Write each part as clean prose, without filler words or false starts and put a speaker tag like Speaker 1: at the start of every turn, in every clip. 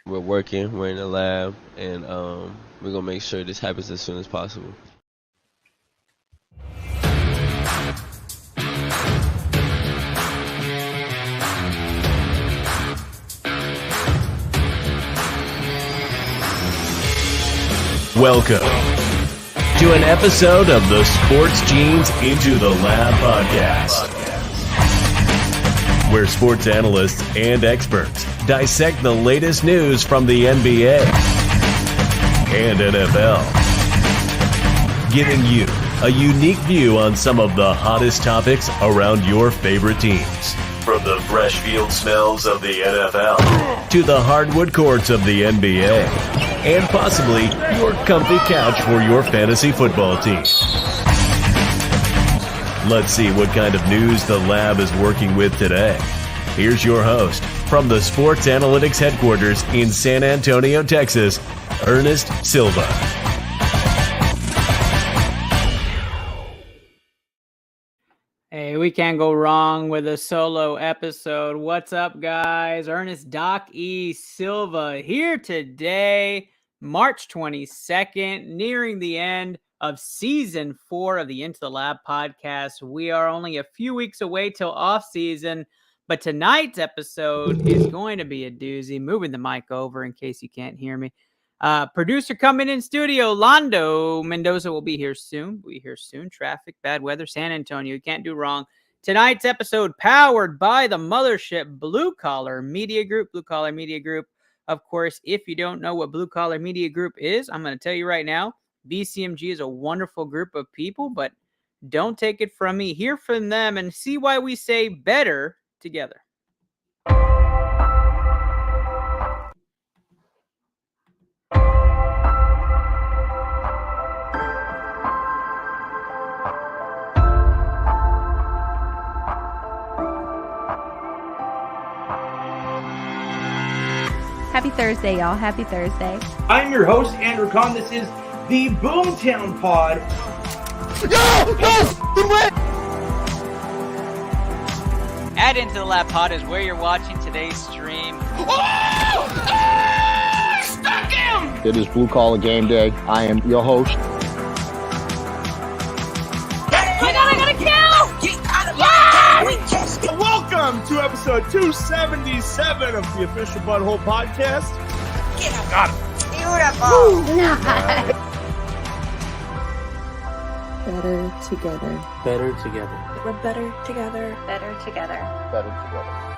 Speaker 1: We're working, we're in the lab, and we're going to make sure this happens as soon as possible.
Speaker 2: Welcome to an episode of the Sports Genes Into the Lab podcast, where sports analysts and experts dissect the latest news from the NBA and NFL, giving you a unique view on some of the hottest topics around your favorite teams. From the fresh field smells of the NFL to the hardwood courts of the NBA, and possibly your comfy couch for your fantasy football team. Let's see what kind of news the lab is working with today. Here's your host from the Sports Analytics headquarters in San Antonio, Texas, Ernest Silva.
Speaker 3: Hey, we can't go wrong with a solo episode. What's up, guys? Ernest Doc E. Silva here today, March 22nd, nearing the end of Season 4 of the Into the Lab podcast. We are only a few weeks away till off-season, but tonight's episode is going to be a doozy. Moving the mic over in case you can't hear me. Producer coming in studio, Londo Mendoza will be here soon. Traffic, bad weather, San Antonio. You can't do wrong. Tonight's episode powered by the mothership Blue Collar Media Group. Of course, if you don't know what Blue Collar Media Group is, I'm going to tell you right now. BCMG is a wonderful group of people, but don't take it from me. Hear from them and see why we say better together.
Speaker 4: Happy Thursday, y'all. Happy Thursday.
Speaker 5: I'm your host, Andrew Kahn. This is the Boomtown Pod.
Speaker 3: Add Into the Lab Pod is where you're watching today's stream.
Speaker 5: Stuck him!
Speaker 6: It is Blue Collar Game Day. I am your host.
Speaker 4: I got a kill!
Speaker 5: Welcome to episode 277 of the Official Butthole Podcast. Got him.
Speaker 4: Beautiful.
Speaker 7: Better together.
Speaker 8: Better together.
Speaker 7: We're better together.
Speaker 4: Better together.
Speaker 6: Better together.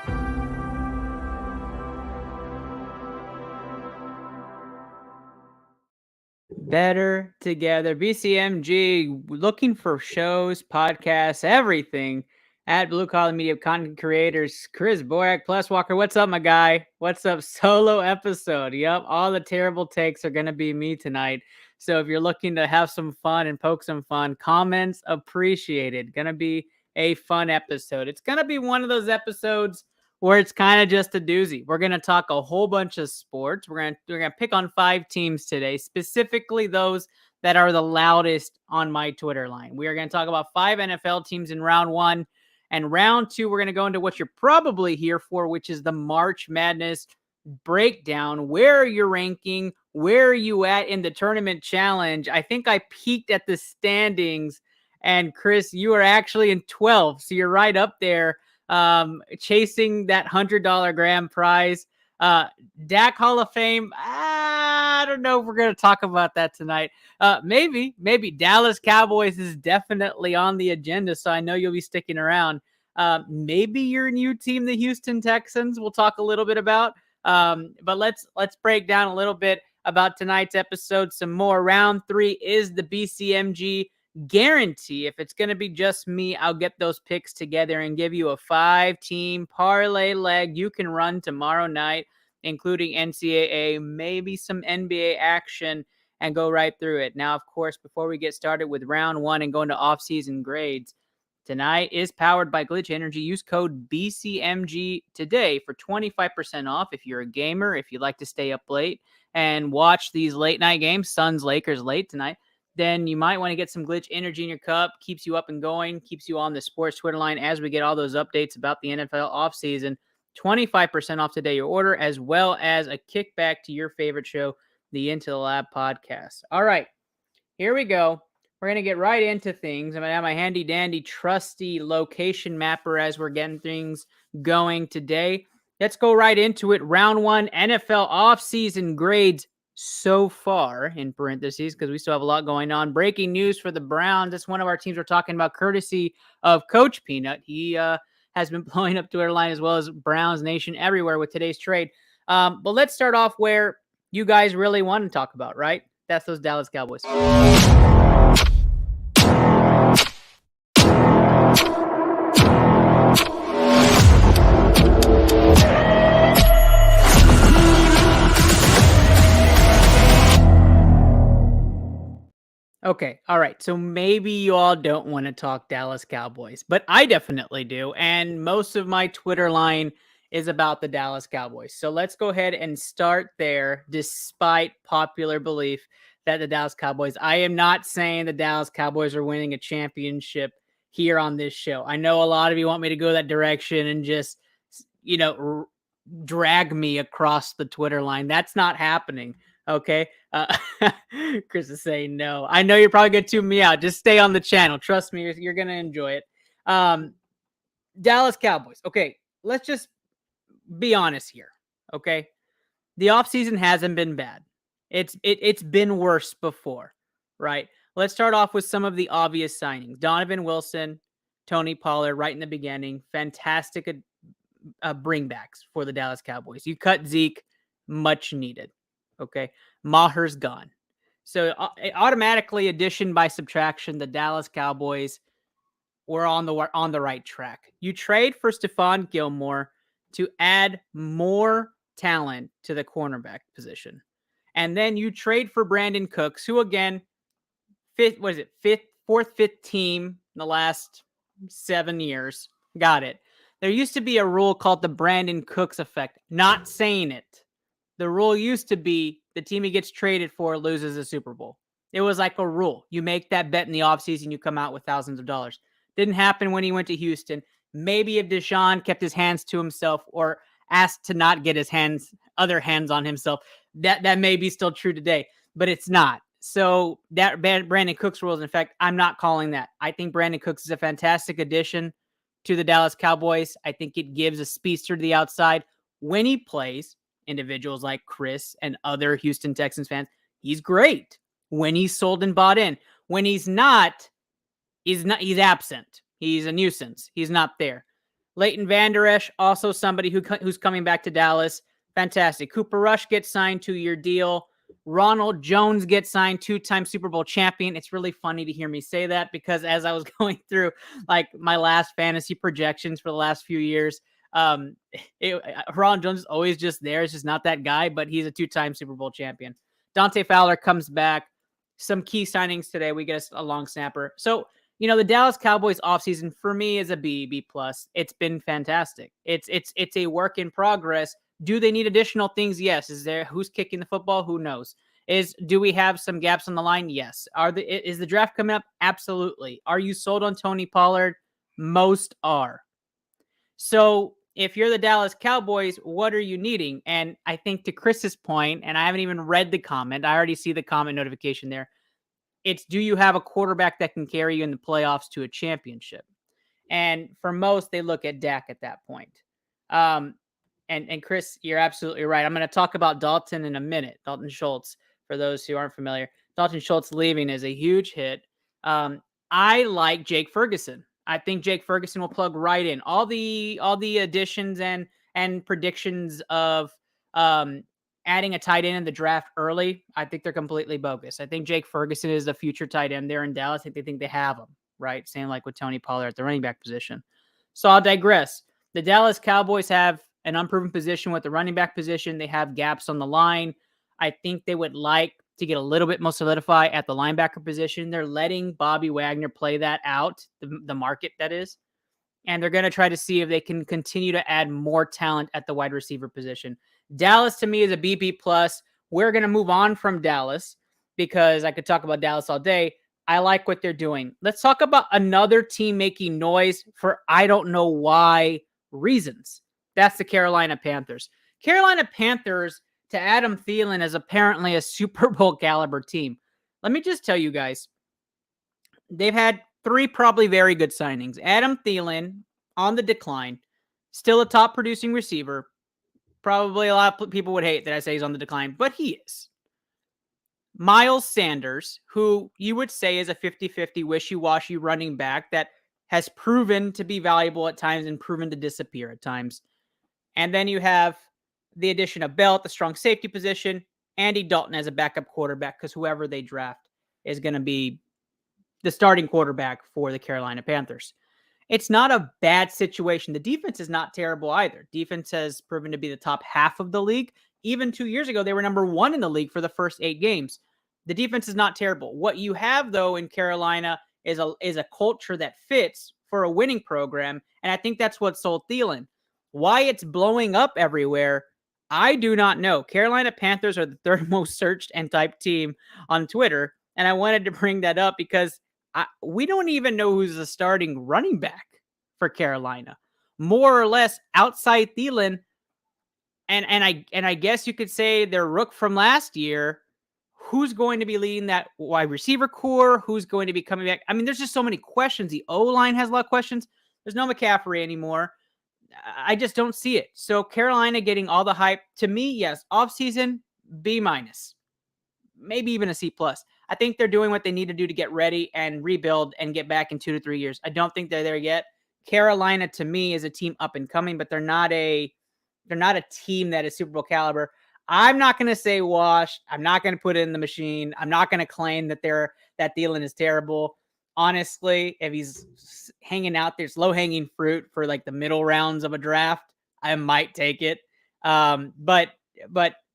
Speaker 3: Better together. BCMG looking for shows, podcasts, everything at Blue Collar Media content creators. Chris Boyak, Plus Walker. What's up, my guy? What's up? Solo episode. Yep. All the terrible takes are going to be me tonight. So if you're looking to have some fun and poke some fun, comments appreciated. Going to be a fun episode. It's going to be one of those episodes where it's kind of just a doozy. We're going to talk a whole bunch of sports. We're going to pick on 5 teams today, specifically those that are the loudest on my Twitter line. We are going to talk about 5 NFL teams in round 1. And round 2, we're going to go into what you're probably here for, which is the March Madness breakdown. Where are you ranking? Where are you at in the tournament challenge? I think I peeked at the standings. And Chris, you are actually in 12th. So you're right up there. Chasing that $100 grand prize. Dak Hall of Fame. I don't know if we're going to talk about that tonight. Maybe Dallas Cowboys is definitely on the agenda. So I know you'll be sticking around. Maybe your new team, the Houston Texans, we'll talk a little bit about. But let's break down a little bit about tonight's episode. Some more. Round 3 is the BCMG guarantee. If it's going to be just me, I'll get those picks together and give you a 5-team parlay leg you can run tomorrow night, including NCAA, maybe some NBA action, and go right through it. Now, of course, before we get started with round 1 and go into off-season grades, tonight is powered by Glitch Energy. Use code BCMG today for 25% off if you're a gamer, if you like to stay up late and watch these late night games. Suns, Lakers late tonight. Then you might want to get some Glitch Energy in your cup. Keeps you up and going, keeps you on the sports Twitter line as we get all those updates about the NFL offseason. 25% off today your order, as well as a kickback to your favorite show, the Into the Lab podcast. All right, here we go. We're going to get right into things. I'm going to have my handy dandy trusty location mapper as we're getting things going today. Let's go right into it. Round 1 NFL offseason grades so far, in parentheses, because we still have a lot going on. Breaking news for the Browns. That's one of our teams we're talking about, courtesy of Coach Peanut. He has been blowing up Twitter line as well as Browns Nation everywhere with today's trade. But let's start off where you guys really want to talk about, right? That's those Dallas Cowboys. Okay, all right. So maybe you all don't want to talk Dallas Cowboys, but I definitely do. And most of my Twitter line is about the Dallas Cowboys. So let's go ahead and start there, despite popular belief that the Dallas Cowboys, I am not saying the Dallas Cowboys are winning a championship here on this show. I know a lot of you want me to go that direction and just, drag me across the Twitter line. That's not happening. Okay. Chris is saying no. I know you're probably going to tune me out. Just stay on the channel. Trust me, you're going to enjoy it. Dallas Cowboys. Okay. Let's just be honest here. Okay. The offseason hasn't been bad. It's been worse before, right? Let's start off with some of the obvious signings. Donovan Wilson, Tony Pollard right in the beginning. Fantastic bringbacks for the Dallas Cowboys. You cut Zeke, much needed. Okay. Maher's gone. So automatically, addition by subtraction, the Dallas Cowboys were on the right track. You trade for Stephon Gilmore to add more talent to the cornerback position. And then you trade for Brandon Cooks, who again, fourth, fifth team in the last 7 years. Got it. There used to be a rule called the Brandon Cooks effect. Not saying it. The rule used to be the team he gets traded for loses a Super Bowl. It was like a rule. You make that bet in the offseason, you come out with thousands of dollars. Didn't happen when he went to Houston. Maybe if Deshaun kept his hands to himself or asked to not get his other hands on himself, that may be still true today, but it's not. So that Brandon Cooks rules, in fact, I'm not calling that. I think Brandon Cooks is a fantastic addition to the Dallas Cowboys. I think it gives a speedster to the outside when he plays. Individuals like Chris and other Houston Texans fans, he's great when he's sold and bought in. When he's not, he's absent. He's a nuisance. He's not there. Leighton Vander Esch, also somebody who's coming back to Dallas. Fantastic. Cooper Rush gets signed 2-year deal. Ronald Jones gets signed, 2-time Super Bowl champion. It's really funny to hear me say that because as I was going through like my last fantasy projections for the last few years, Ronald Jones is always just there. It's just not that guy, but he's a 2-time Super Bowl champion. Dante Fowler comes back. Some key signings today. We get a long snapper. So, the Dallas Cowboys offseason for me is a B+. It's been fantastic. It's a work in progress. Do they need additional things? Yes. Is there who's kicking the football? Who knows? Do we have some gaps on the line? Yes. Is the draft coming up? Absolutely. Are you sold on Tony Pollard? Most are. So if you're the Dallas Cowboys, what are you needing? And I think to Chris's point, and I haven't even read the comment, I already see the comment notification there. It's, do you have a quarterback that can carry you in the playoffs to a championship? And for most, they look at Dak at that point. And Chris, you're absolutely right. I'm going to talk about Dalton in a minute. Dalton Schultz, for those who aren't familiar. Dalton Schultz leaving is a huge hit. I like Jake Ferguson. I think Jake Ferguson will plug right in. All the additions and predictions of adding a tight end in the draft early, I think they're completely bogus. I think Jake Ferguson is the future tight end there in Dallas. I think they have him, right? Same like with Tony Pollard at the running back position. So I'll digress. The Dallas Cowboys have an unproven position with the running back position. They have gaps on the line. I think they would like to get a little bit more solidify at the linebacker position. They're letting Bobby Wagner play that out, the market that is. And they're going to try to see if they can continue to add more talent at the wide receiver position. Dallas, to me, is a BP+. We're going to move on from Dallas because I could talk about Dallas all day. I like what they're doing. Let's talk about another team making noise for I don't know why reasons. That's the Carolina Panthers. Carolina Panthers to Adam Thielen is apparently a Super Bowl caliber team. Let me just tell you guys, they've had 3 probably very good signings. Adam Thielen on the decline, still a top producing receiver. Probably a lot of people would hate that I say he's on the decline, but he is. Miles Sanders, who you would say is a 50-50 wishy-washy running back that has proven to be valuable at times and proven to disappear at times. And then you have the addition of Bell at the strong safety position, Andy Dalton as a backup quarterback, because whoever they draft is going to be the starting quarterback for the Carolina Panthers. It's not a bad situation. The defense is not terrible either. Defense has proven to be the top half of the league. Even 2 years ago, they were number 1 in the league for the first 8 games. The defense is not terrible. What you have, though, in Carolina is a culture that fits for a winning program, and I think that's what sold Thielen. Why it's blowing up everywhere, I do not know. Carolina Panthers are the 3rd most searched and typed team on Twitter, and I wanted to bring that up because we don't even know who's the starting running back for Carolina. More or less outside Thielen, and I guess you could say their rook from last year. Who's going to be leading that wide receiver core? Who's going to be coming back? I mean, there's just so many questions. The O-line has a lot of questions. There's no McCaffrey anymore. I just don't see it. So Carolina getting all the hype. To me, yes, offseason, B-, maybe even a C+. I think they're doing what they need to do to get ready and rebuild and get back in 2 to 3 years. I don't think they're there yet. Carolina, to me, is a team up and coming, but they're not a team that is Super Bowl caliber. I'm not going to say washed. I'm not going to put it in the machine. I'm not going to claim that Thielen is terrible. Honestly, if he's hanging out, there's low-hanging fruit for like the middle rounds of a draft, I might take it. But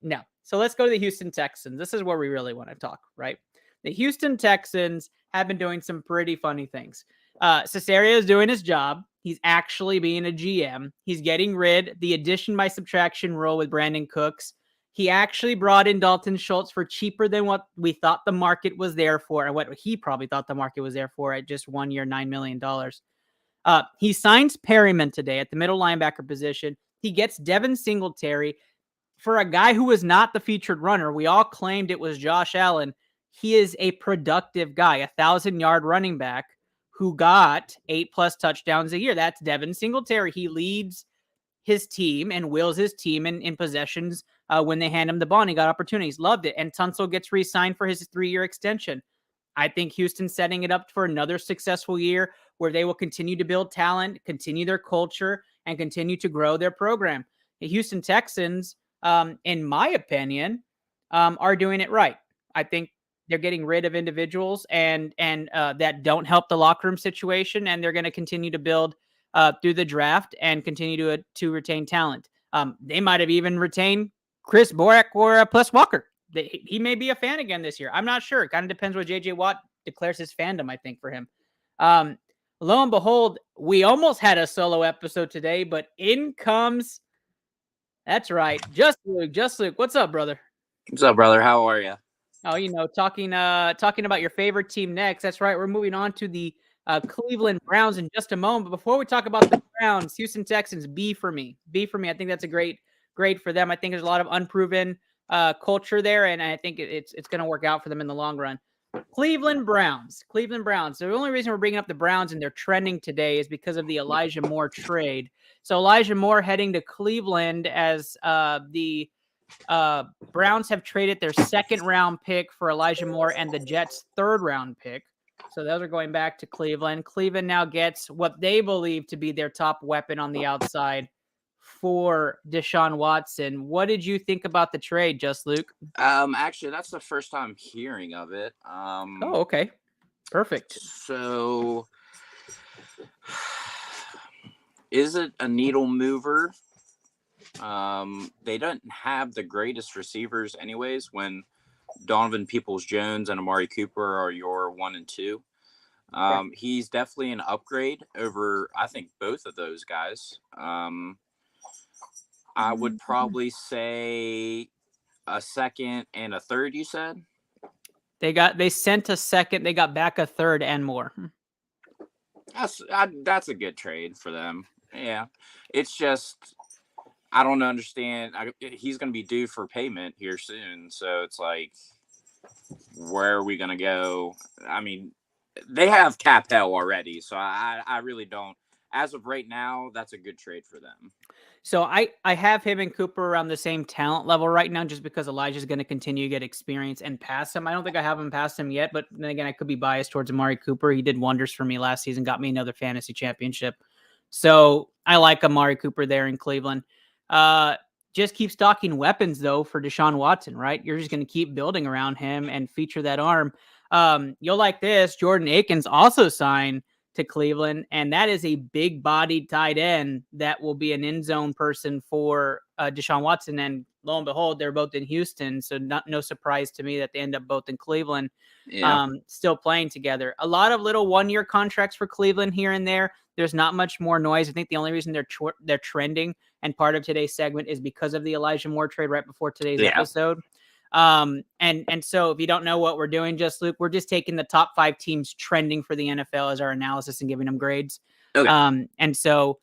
Speaker 3: no. So let's go to the Houston Texans. This is where we really want to talk, right? The Houston Texans have been doing some pretty funny things. Cesario is doing his job. He's actually being a GM. He's getting rid the addition by subtraction rule with Brandon Cooks. He actually brought in Dalton Schultz for cheaper than what we thought the market was there for, and what he probably thought the market was there for at just 1 year, $9 million. He signs Perryman today at the middle linebacker position. He gets Devin Singletary for a guy who was not the featured runner. We all claimed it was Josh Allen. He is a productive guy, a 1,000-yard running back who got 8+ touchdowns a year. That's Devin Singletary. He leads his team and wills his team in possessions when they hand him the ball, and he got opportunities. Loved it. And Tunsil gets re-signed for his 3-year extension. I think Houston's setting it up for another successful year where they will continue to build talent, continue their culture, and continue to grow their program. The Houston Texans, in my opinion, are doing it right. I think they're getting rid of individuals and that don't help the locker room situation, and they're going to continue to build through the draft and continue to retain talent. They might have even retained Chris Borak or Plus Walker. He may be a fan again this year. I'm not sure. It kind of depends what J.J. Watt declares his fandom, I think, for him. Lo and behold, we almost had a solo episode today, but in comes... That's right. Just Luke. What's up, brother?
Speaker 8: What's up, brother? How are you?
Speaker 3: Oh, talking about your favorite team next. That's right. We're moving on to the Cleveland Browns in just a moment. But before we talk about the Browns, Houston Texans, B for me. I think that's a great grade for them. I think there's a lot of unproven culture there, and I think it's going to work out for them in the long run. Cleveland Browns. The only reason we're bringing up the Browns and they're trending today is because of the Elijah Moore trade. So Elijah Moore heading to Cleveland as the Browns have traded their 2nd-round pick for Elijah Moore and the Jets' 3rd-round pick. So those are going back to Cleveland. Cleveland now gets what they believe to be their top weapon on the outside for Deshaun Watson. What did you think about the trade, Just Luke?
Speaker 8: Actually, that's the first time hearing of it.
Speaker 3: Oh, okay. Perfect.
Speaker 8: So, is it a needle mover? They don't have the greatest receivers anyways when Donovan Peoples-Jones and Amari Cooper are your 1 and 2. He's definitely an upgrade over, I think, both of those guys. I would probably say a 2nd and a 3rd, you said?
Speaker 3: They sent a 2nd, they got back a 3rd and more.
Speaker 8: That's a good trade for them. Yeah. It's just I don't understand. He's going to be due for payment here soon. So it's like, where are we going to go? I mean, they have cap hell already. So I really don't. As of right now, that's a good trade for them.
Speaker 3: So I have him and Cooper around the same talent level right now, just because Elijah's going to continue to get experience and pass him. I don't think I have him past him yet, but then again, I could be biased towards Amari Cooper. He did wonders for me last season, got me another fantasy championship. So I like Amari Cooper there in Cleveland. Just keep stocking weapons though for Deshaun Watson, right? You're just going to keep building around him and feature that arm. You'll like this. Jordan Akins also signed to Cleveland, and that is a big-bodied tight end that will be an end zone person for Deshaun Watson. And lo and behold, they're both in Houston, so no surprise to me that they end up both in Cleveland, still playing together. A lot of little one-year contracts for Cleveland here and there. There's not much more noise. I think the only reason they're trending, and part of today's segment, is because of the Elijah Moore trade right before today's episode. And so if you don't know what we're doing, just Luke, we're just taking the top 5 teams trending for the NFL as our analysis and giving them grades.
Speaker 8: Okay.
Speaker 3: And so,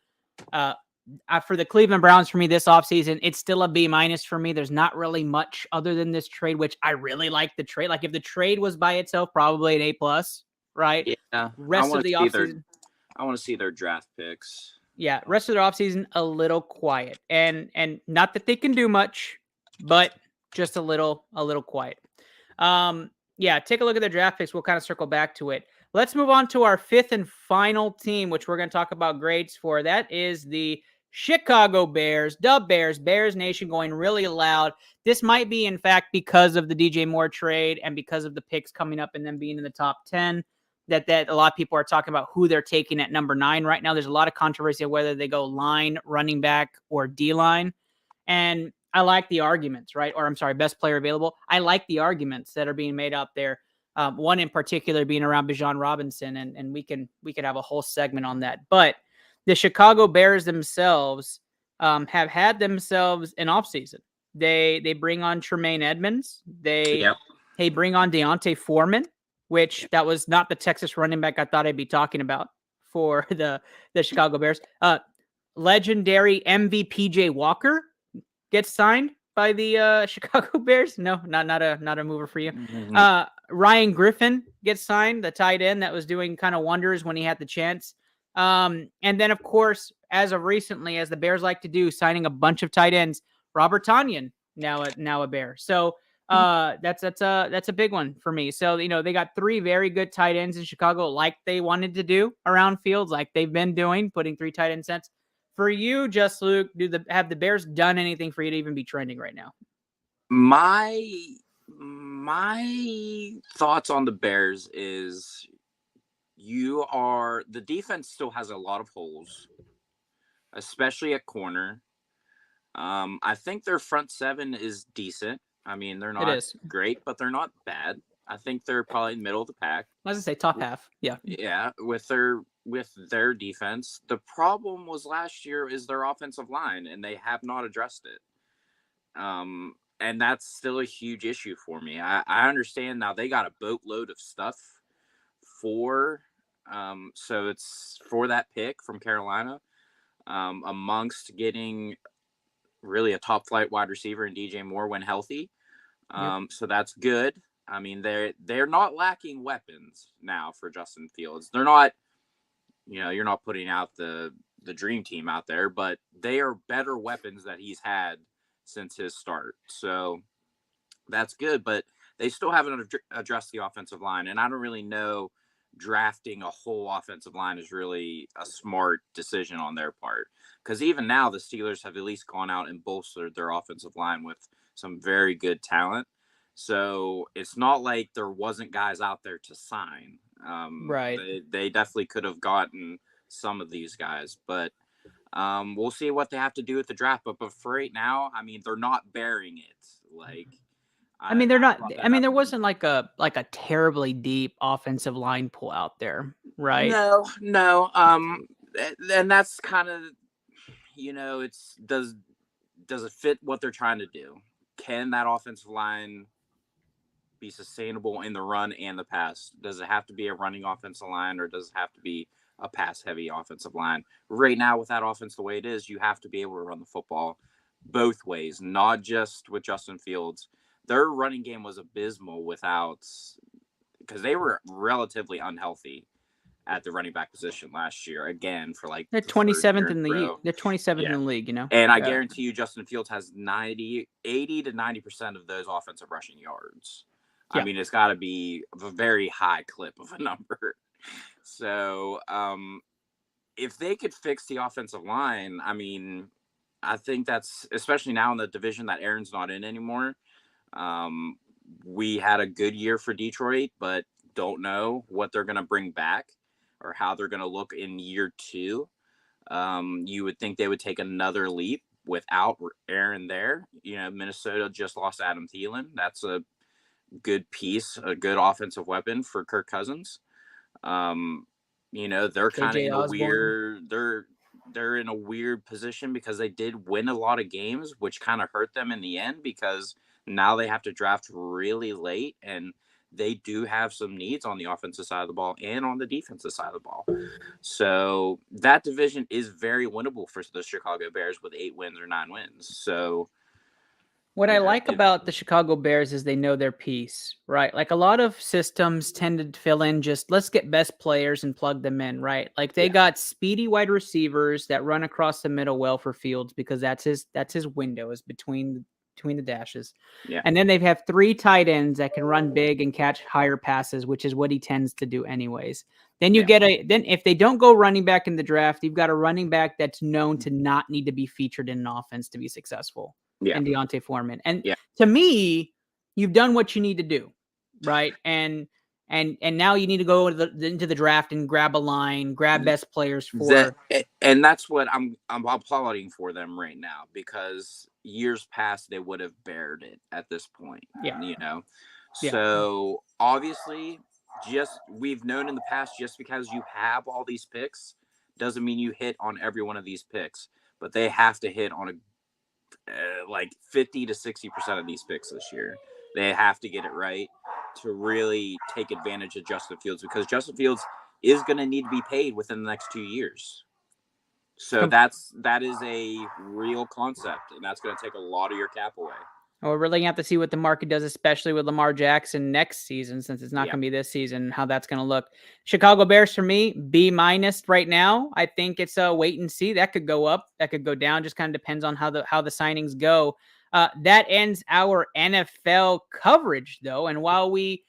Speaker 3: for the Cleveland Browns, for me this offseason, it's still a B- for me. There's not really much other than this trade, which I really like the trade. Like if the trade was by itself, probably an A+, right?
Speaker 8: Yeah.
Speaker 3: Rest of the offseason,
Speaker 8: I want to see their draft picks.
Speaker 3: Yeah. Rest of their offseason, a little quiet, and not that they can do much, but just a little quiet. Yeah, take a look at the draft picks. We'll kind of circle back to it. Let's move on to our 5th and final team, which we're going to talk about grades for. That is the Chicago Bears, Bears Nation going really loud. This might be, in fact, because of the DJ Moore trade and because of the picks coming up and them being in the top 10, that a lot of people are talking about who they're taking at number 9 right now. There's a lot of controversy of whether they go line, running back, or D-line. And I like the arguments, right? Or I'm sorry, best player available. I like the arguments that are being made out there. One in particular being around Bijan Robinson, and we could have a whole segment on that. But the Chicago Bears themselves have had themselves an offseason. They bring on Tremaine Edmonds. They bring on Deontay Foreman, which that was not the Texas running back I thought I'd be talking about for the Chicago Bears. Legendary MVP Jay Walker gets signed by the Chicago Bears. No, not a mover for you.
Speaker 8: Mm-hmm.
Speaker 3: Ryan Griffin gets signed, the tight end that was doing kind of wonders when he had the chance. And then, of course, as of recently, as the Bears like to do, signing a bunch of tight ends, Robert Tonyan, now a Bear. So that's a big one for me. So, they got 3 very good tight ends in Chicago, like they wanted to do around fields, like they've been doing, putting 3 tight end sets. For you, just Luke, have the Bears done anything for you to even be trending right now?
Speaker 8: My thoughts on the Bears is the defense still has a lot of holes, especially at corner. I think their front 7 is decent. I mean, they're not great, but they're not bad. I think they're probably middle of the pack.
Speaker 3: I was gonna say top half. Yeah.
Speaker 8: Yeah, with their defense. The problem was last year is their offensive line, and they have not addressed it. And that's still a huge issue for me. I understand now they got a boatload of stuff so it's for that pick from Carolina, amongst getting really a top flight wide receiver in DJ Moore when healthy. So that's good. I mean, they're not lacking weapons now for Justin Fields. They're not, you're not putting out the dream team out there, but they are better weapons that he's had since his start. So that's good, but they still haven't addressed the offensive line. And I don't really know drafting a whole offensive line is really a smart decision on their part. Because even now the Steelers have at least gone out and bolstered their offensive line with some very good talent. So it's not like there wasn't guys out there to sign.
Speaker 3: Right.
Speaker 8: They definitely could have gotten some of these guys, but we'll see what they have to do with the draft. But for right now, I mean, they're not bearing it.
Speaker 3: They're not. I mean, there wasn't like a terribly deep offensive line pull out there, right?
Speaker 8: No. And that's kind of, it's does it fit what they're trying to do? Can that offensive line be sustainable in the run and the pass? Does it have to be a running offensive line, or does it have to be a pass heavy offensive line? Right now, with that offense the way it is, you have to be able to run the football. both ways, not just with Justin Fields. Their running game was abysmal because they were relatively unhealthy at the running back position last year. Again, for like
Speaker 3: They're
Speaker 8: the third
Speaker 3: 27th
Speaker 8: year
Speaker 3: in the
Speaker 8: row.
Speaker 3: They're 27th in
Speaker 8: Yeah.
Speaker 3: the league. You know,
Speaker 8: And I guarantee you, Justin Fields has 80 to 90% of those offensive rushing yards.
Speaker 3: Yeah.
Speaker 8: I mean, it's got to be a very high clip of a number. So, if they could fix the offensive line, I mean, I think that's, especially now in the division that Aaron's not in anymore. We had a good year for Detroit, but don't know what they're going to bring back or how they're going to look in year 2. You would think they would take another leap without Aaron there. You know, Minnesota just lost Adam Thielen. That's a good piece, a good offensive weapon for Kirk Cousins. You know, they're kind of in a weird, they're in a weird position because they did win a lot of games, which kind of hurt them in the end because now they have to draft really late, and they do have some needs on the offensive side of the ball and on the defensive side of the ball. So that division is very winnable for the Chicago Bears with 8 wins or 9 wins. So
Speaker 3: what I like about the Chicago Bears is they know their piece, right? Like a lot of systems tend to fill in just let's get best players and plug them in, right? Like they got speedy wide receivers that run across the middle well for Fields because that's his window is between the dashes.
Speaker 8: Yeah.
Speaker 3: And then they have 3 tight ends that can run big and catch higher passes, which is what he tends to do anyways. Then you get then if they don't go running back in the draft, you've got a running back that's known to not need to be featured in an offense to be successful.
Speaker 8: Yeah.
Speaker 3: And Deontay Foreman. And to me, you've done what you need to do, right? And now you need to go into the draft and grab a line, grab best players for.
Speaker 8: And that's what I'm applauding for them right now, because years past they would have bared it at this point.
Speaker 3: Yeah.
Speaker 8: You know. Yeah. So obviously, we've known in the past, just because you have all these picks doesn't mean you hit on every one of these picks, but they have to hit on like 50 to 60% of these picks this year. They have to get it right to really take advantage of Justin Fields, because Justin Fields is going to need to be paid within the next 2 years. So that is a real concept, and that's going to take a lot of your cap away.
Speaker 3: We're really going to have to see what the market does, especially with Lamar Jackson next season, since it's not going to be this season, how that's going to look. Chicago Bears for me, B- right now. I think it's a wait and see. That could go up, that could go down. Just kind of depends on how the signings go. That ends our NFL coverage, though. And while we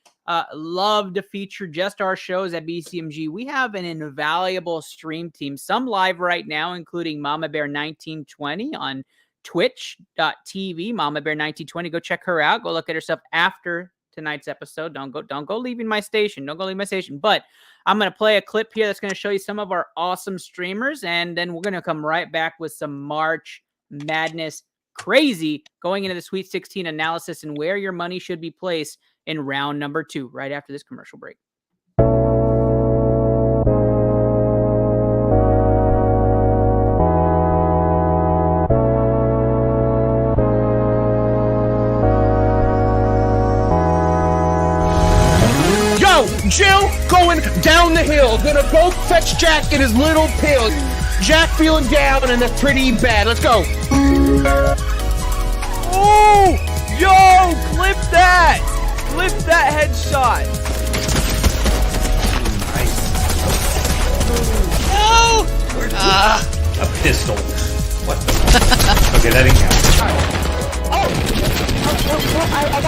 Speaker 3: love to feature just our shows at BCMG, we have an invaluable stream team, some live right now, including Mama Bear 1920 on twitch.tv, Mama Bear 1920. Go check her out. Go look at her stuff after tonight's episode. Don't go leaving my station. Don't go leave my station. But I'm going to play a clip here that's going to show you some of our awesome streamers, and then we're going to come right back with some March Madness crazy going into the Sweet 16 analysis and where your money should be placed in round number 2 right after this commercial break.
Speaker 5: Jill going down the hill. Gonna go fetch Jack in his little pill. Jack feeling down, and that's pretty bad. Let's go.
Speaker 9: Oh! Yo! Clip that! Clip that headshot! Nice. No!
Speaker 10: A pistol. What the? Okay, that didn't count.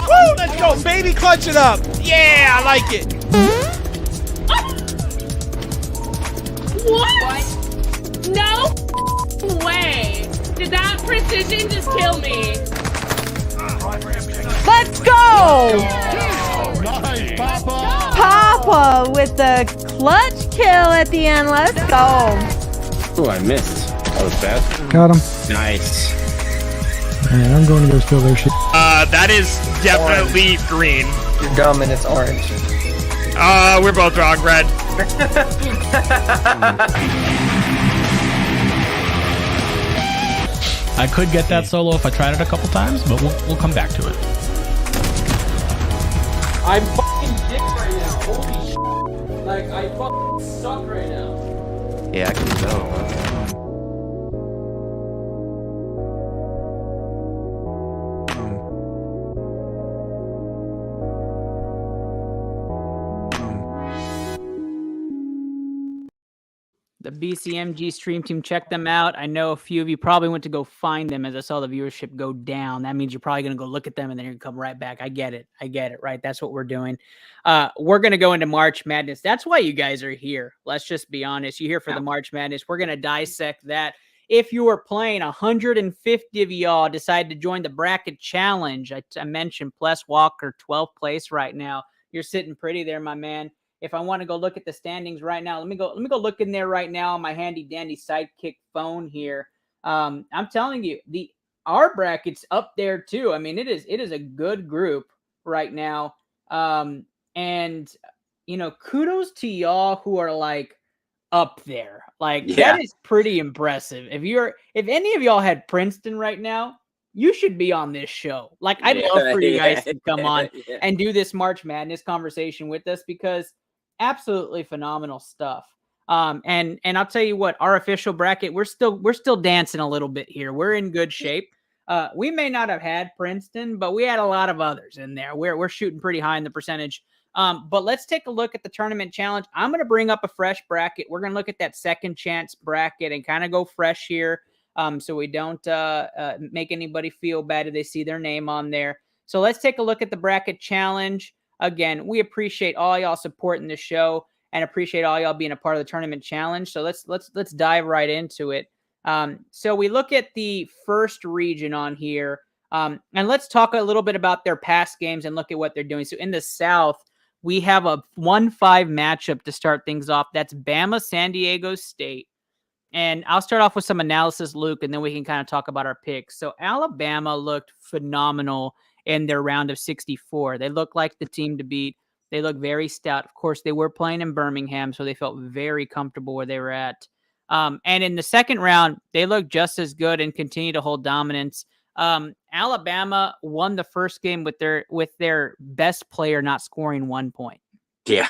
Speaker 9: Woo! Let's go, baby! Clutch it up! Yeah, I like it!
Speaker 11: What? No way! Did that precision just kill me?
Speaker 12: Let's go!
Speaker 5: Nice, Papa!
Speaker 12: Papa with the clutch kill at the end. Let's go.
Speaker 13: Oh, I missed. That was bad.
Speaker 14: Got him.
Speaker 13: Nice.
Speaker 14: Man, I'm going to go steal their shit.
Speaker 9: That is definitely orange. Green.
Speaker 15: You're dumb and it's orange.
Speaker 9: We're both wrong, red.
Speaker 16: I could get that solo if I tried it a couple times, but we'll come back to it.
Speaker 3: I'm fucking dick right now. Holy shit. Like, I fucking suck right now.
Speaker 13: Yeah, I can tell.
Speaker 3: The BCMG stream team, check them out. I know a few of you probably went to go find them as I saw the viewership go down. That means you're probably going to go look at them and then you're going to come right back. I get it, right? That's what we're doing. We're going to go into March Madness. That's why you guys are here. Let's just be honest. You're here for the March Madness. We're going to dissect that. If you were playing, 150 of y'all decided to join the bracket challenge. I mentioned Pless Walker, 12th place right now. You're sitting pretty there, my man. If I want to go look at the standings right now, let me go look in there right now on my handy dandy sidekick phone here. I'm telling you, our bracket's up there too. I mean, it is a good group right now. And you know, kudos to y'all who are like up there. Like that is pretty impressive. If any of y'all had Princeton right now, you should be on this show. Like I'd love for you guys to come on and do this March Madness conversation with us because absolutely phenomenal stuff. And I'll tell you what, our official bracket, we're still dancing a little bit here. We're in good shape. We may not have had Princeton, but we had a lot of others in there. We're shooting pretty high in the percentage. But let's take a look at the tournament challenge. I'm going to bring up a fresh bracket. We're going to look at that second chance bracket and kind of go fresh here. So we don't make anybody feel bad if they see their name on there. So let's take a look at the bracket challenge. Again, we appreciate all y'all supporting the show and appreciate all y'all being a part of the tournament challenge. So let's dive right into it. So we look at the first region on here, and let's talk a little bit about their past games and look at what they're doing. So in the South, we have a 1-5 matchup to start things off. That's Bama, San Diego State. And I'll start off with some analysis, Luke, and then we can kind of talk about our picks. So Alabama looked phenomenal in their round of 64. They look like the team to beat. They look very stout. Of course, they were playing in Birmingham, so they felt very comfortable where they were at. And in the second round, they looked just as good and continue to hold dominance. Alabama won the first game with their best player not scoring 1 point.
Speaker 8: Yeah.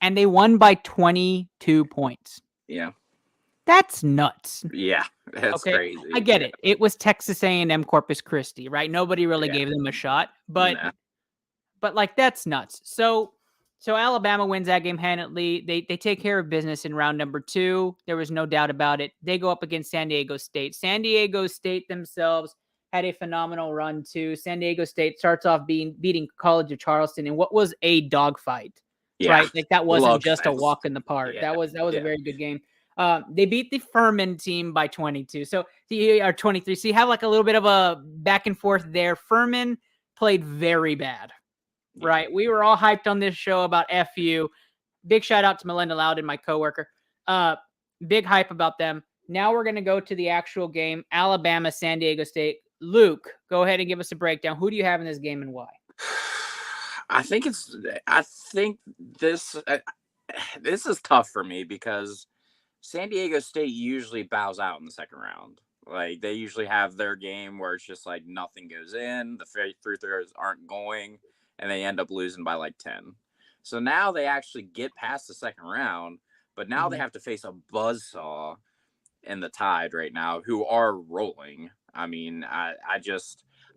Speaker 3: And they won by 22 points.
Speaker 8: Yeah.
Speaker 3: That's nuts.
Speaker 8: Yeah, that's crazy.
Speaker 3: I get it. It was Texas A&M Corpus Christi, right? Nobody really gave them a shot, but like that's nuts. So Alabama wins that game handily. They take care of business in round number 2. There was no doubt about it. They go up against San Diego State. San Diego State themselves had a phenomenal run too. San Diego State starts off beating College of Charleston in what was a dogfight, right? Like that wasn't just a walk in the park. That was a very good game. They beat the Furman team by 22. Or 23. So you have like a little bit of a back and forth there. Furman played very bad, right? We were all hyped on this show about FU. Big shout out to Melinda Loudon, my coworker. Big hype about them. Now we're going to go to the actual game. Alabama, San Diego State. Luke, go ahead and give us a breakdown. Who do you have in this game and why?
Speaker 8: I think this is tough for me because San Diego State usually bows out in the second round. Like they usually have their game where it's just like nothing goes in, the free throws aren't going, and they end up losing by like 10. So now they actually get past the second round, but now they have to face a buzzsaw in the Tide right now who are rolling. I mean, I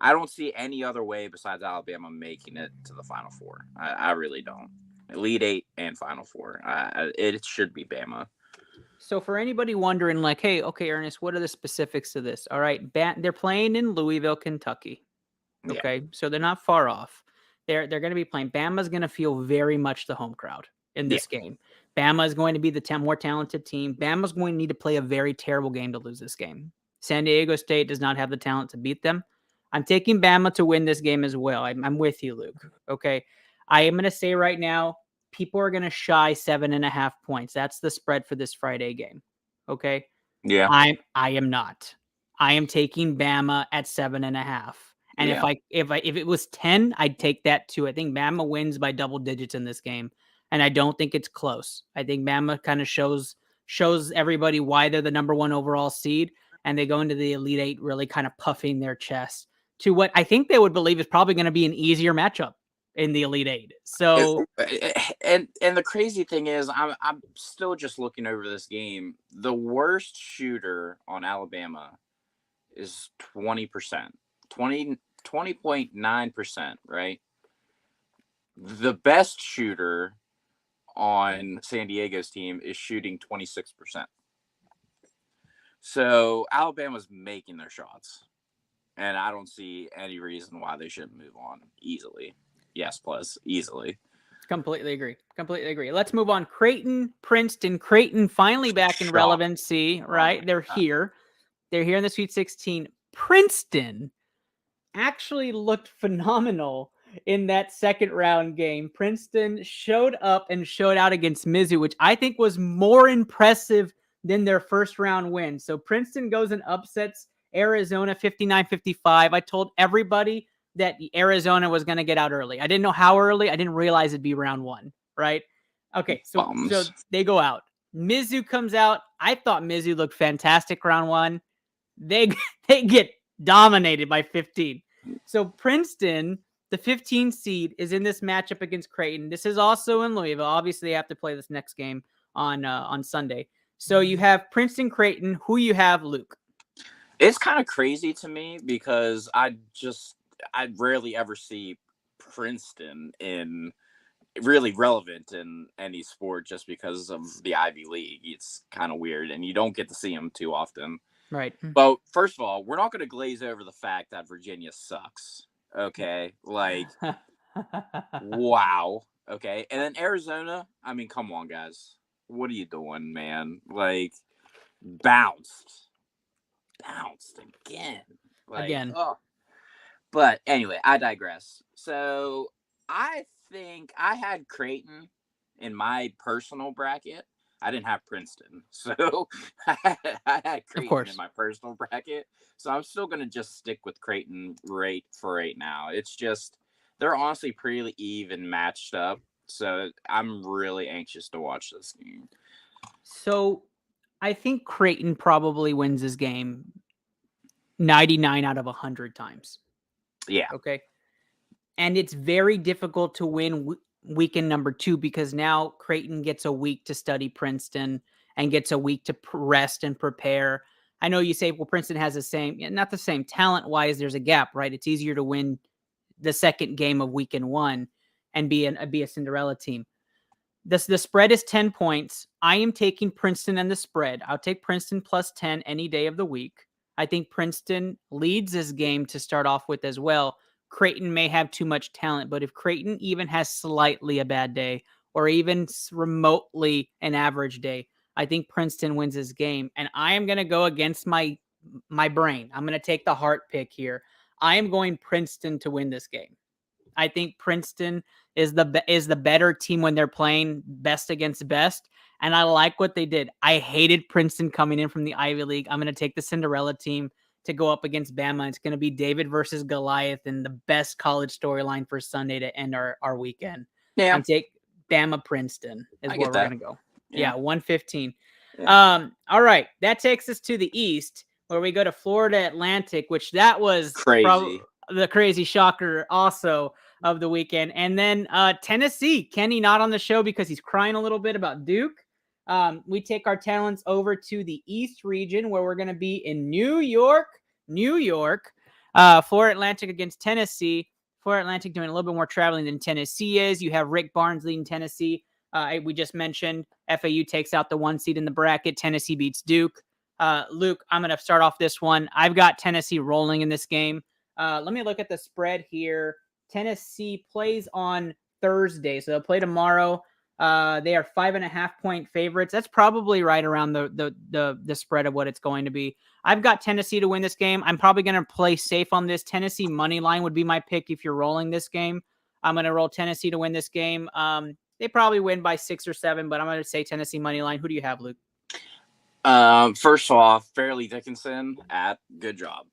Speaker 8: don't see any other way besides Alabama making it to the Final Four. I really don't. Elite 8 and Final Four. It should be Bama.
Speaker 3: So for anybody wondering, like, hey, okay, Ernest, what are the specifics of this? All right, they're playing in Louisville, Kentucky. Okay, so they're not far off. They're going to be playing. Bama's going to feel very much the home crowd in this game. Bama is going to be the more talented team. Bama's going to need to play a very terrible game to lose this game. San Diego State does not have the talent to beat them. I'm taking Bama to win this game as well. I'm with you, Luke. Okay, I am going to say right now, people are going to shy 7.5 points. That's the spread for this Friday game. Okay.
Speaker 8: Yeah.
Speaker 3: I am not. I am taking Bama at 7.5. And if it was 10, I'd take that too. I think Bama wins by double digits in this game. And I don't think it's close. I think Bama kind of shows everybody why they're the number 1 overall seed. And they go into the Elite 8 really kind of puffing their chest to what I think they would believe is probably going to be an easier matchup in the Elite 8. So
Speaker 8: and the crazy thing is I'm still just looking over this game. The worst shooter on Alabama is 20%. 20.9%, right? The best shooter on San Diego's team is shooting 26%. So Alabama's making their shots, and I don't see any reason why they shouldn't move on easily. Yes, plus easily.
Speaker 3: Completely agree. Let's move on. Creighton, Princeton. Creighton finally back in relevancy, right? They're here in the Sweet 16. Princeton actually looked phenomenal in that second round game. Princeton showed up and showed out against Mizzou, which I think was more impressive than their first round win. So Princeton goes and upsets Arizona 59-55. I told everybody that Arizona was going to get out early. I didn't know how early. I didn't realize it'd be round one, right? Okay, so they go out. Mizzou comes out. I thought Mizzou looked fantastic round one. They get dominated by 15. So Princeton, the 15 seed, is in this matchup against Creighton. This is also in Louisville. Obviously, they have to play this next game on Sunday. So you have Princeton, Creighton. Who you have, Luke?
Speaker 8: It's kind of crazy to me because I rarely ever see Princeton in really relevant in any sport just because of the Ivy League. It's kind of weird, and you don't get to see them too often.
Speaker 3: Right.
Speaker 8: But first of all, we're not going to glaze over the fact that Virginia sucks. Okay. Like, wow. Okay. And then Arizona, I mean, come on, guys. What are you doing, man? Like, bounced again. Oh. But anyway, I digress. So I think I had Creighton in my personal bracket. I didn't have Princeton, so I had Creighton in my personal bracket. So I'm still going to just stick with Creighton right now. It's just they're honestly pretty even matched up. So I'm really anxious to watch this game.
Speaker 3: So I think Creighton probably wins this game 99 out of 100 times.
Speaker 8: Yeah.
Speaker 3: Okay. And it's very difficult to win weekend number 2 because now Creighton gets a week to study Princeton and gets a week to rest and prepare. I know you say, well, Princeton has not the same talent-wise. There's a gap, right? It's easier to win the second game of weekend 1 and be a Cinderella team. The spread is 10 points. I am taking Princeton and the spread. I'll take Princeton plus 10 any day of the week. I think Princeton leads this game to start off with as well. Creighton may have too much talent, but if Creighton even has slightly a bad day or even remotely an average day, I think Princeton wins this game. And I am going to go against my brain. I'm going to take the heart pick here. I am going Princeton to win this game. I think Princeton is the better team when they're playing best against best. And I like what they did. I hated Princeton coming in from the Ivy League. I'm going to take the Cinderella team to go up against Bama. It's going to be David versus Goliath and the best college storyline for Sunday to end our weekend.
Speaker 8: Yeah.
Speaker 3: I'm take Bama Princeton is where we're going to go. Yeah, 115.
Speaker 8: Yeah.
Speaker 3: All right. That takes us to the East where we go to Florida Atlantic, which that was
Speaker 8: crazy.
Speaker 3: The crazy shocker also of the weekend. And then Tennessee, Kenny not on the show because he's crying a little bit about Duke. We take our talents over to the East region where we're going to be in New York. Florida Atlantic against Tennessee. Florida Atlantic doing a little bit more traveling than Tennessee is. You have Rick Barnes leading Tennessee. We just mentioned FAU takes out the 1 seed in the bracket. Tennessee beats Duke. Luke, I'm going to start off this one. I've got Tennessee rolling in this game. Let me look at the spread here. Tennessee plays on Thursday, so they'll play tomorrow. They are 5.5 point favorites. That's probably right around the spread of what it's going to be. I've got Tennessee to win this game. I'm probably going to play safe on this. Tennessee money line would be my pick if you're rolling this game. I'm going to roll Tennessee to win this game. They probably win by 6 or 7, but I'm going to say Tennessee money line. Who do you have, Luke?
Speaker 8: First off, Fairleigh Dickinson good job.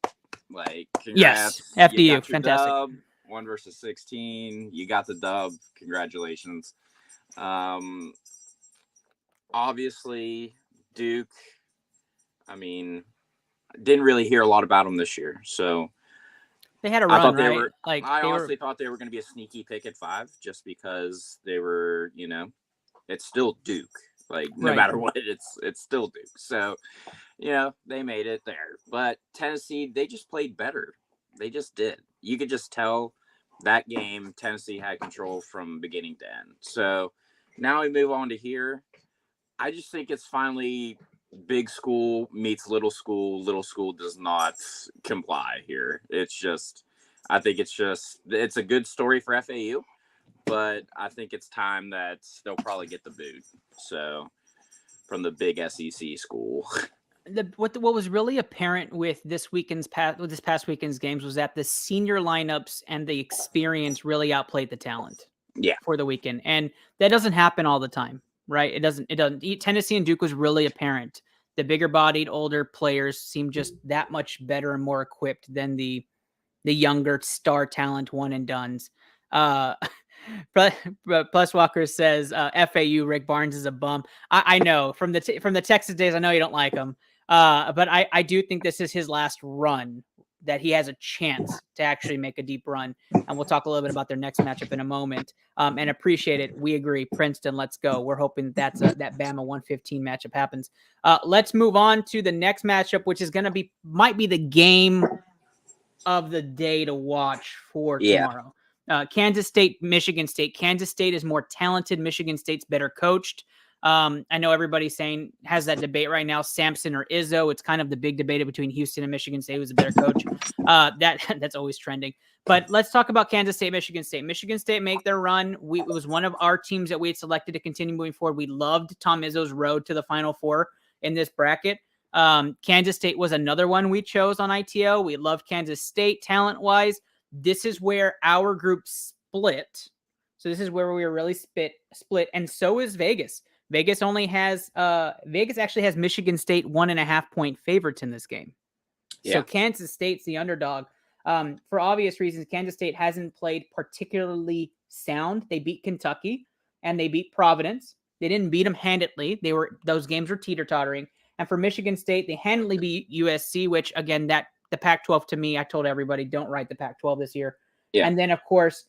Speaker 8: Like, congrats.
Speaker 3: Yes, FDU, fantastic.
Speaker 8: Dub, 1 versus 16. You got the dub. Congratulations. Obviously Duke, I mean, didn't really hear a lot about them this year, so
Speaker 3: they had a run,
Speaker 8: right?
Speaker 3: I
Speaker 8: honestly thought they were going to be a sneaky pick at 5 just because they were, it's still Duke. Like, no matter what, it's still Duke. So, they made it there. But Tennessee, they just played better. They just did. You could just tell that game Tennessee had control from beginning to end. So Now we move on to here. I just think it's finally big school meets little school. Little school does not comply here. I think it's a good story for FAU, but I think it's time that they'll probably get the boot. So from the big SEC school.
Speaker 3: What was really apparent with this past weekend's games was that the senior lineups and the experience really outplayed the talent.
Speaker 8: Yeah.
Speaker 3: For the weekend, and that doesn't happen all the time, right? It doesn't. Tennessee and Duke was really apparent. The bigger-bodied, older players seem just that much better and more equipped than the younger star talent one and dones. Plus Walker says FAU Rick Barnes is a bum. I know from the Texas days. I know you don't like him, but I do think this is his last run, that he has a chance to actually make a deep run. And we'll talk a little bit about their next matchup in a moment. And appreciate it. We agree. Princeton, let's go. We're hoping that Bama 115 matchup happens. Let's move on to the next matchup, which is might be the game of the day to watch for tomorrow. Kansas State, Michigan State. Kansas State is more talented. Michigan State's better coached. I know everybody's has that debate right now, Sampson or Izzo. It's kind of the big debate between Houston and Michigan State, who's a better coach. That's always trending. But let's talk about Kansas State, Michigan State. Michigan State make their run. It was one of our teams that we had selected to continue moving forward. We loved Tom Izzo's road to the Final Four in this bracket. Kansas State was another one we chose on ITO. We loved Kansas State talent-wise. This is where our group split. So this is where we were really split, and so is Vegas. Vegas actually has Michigan State 1.5 point favorites in this game. Yeah. So Kansas State's the underdog. For obvious reasons, Kansas State hasn't played particularly sound. They beat Kentucky and they beat Providence. They didn't beat them handedly. Those games were teeter-tottering. And for Michigan State, they handily beat USC, which again, the Pac-12 to me, I told everybody, don't write the Pac-12 this year. Yeah. And then of course,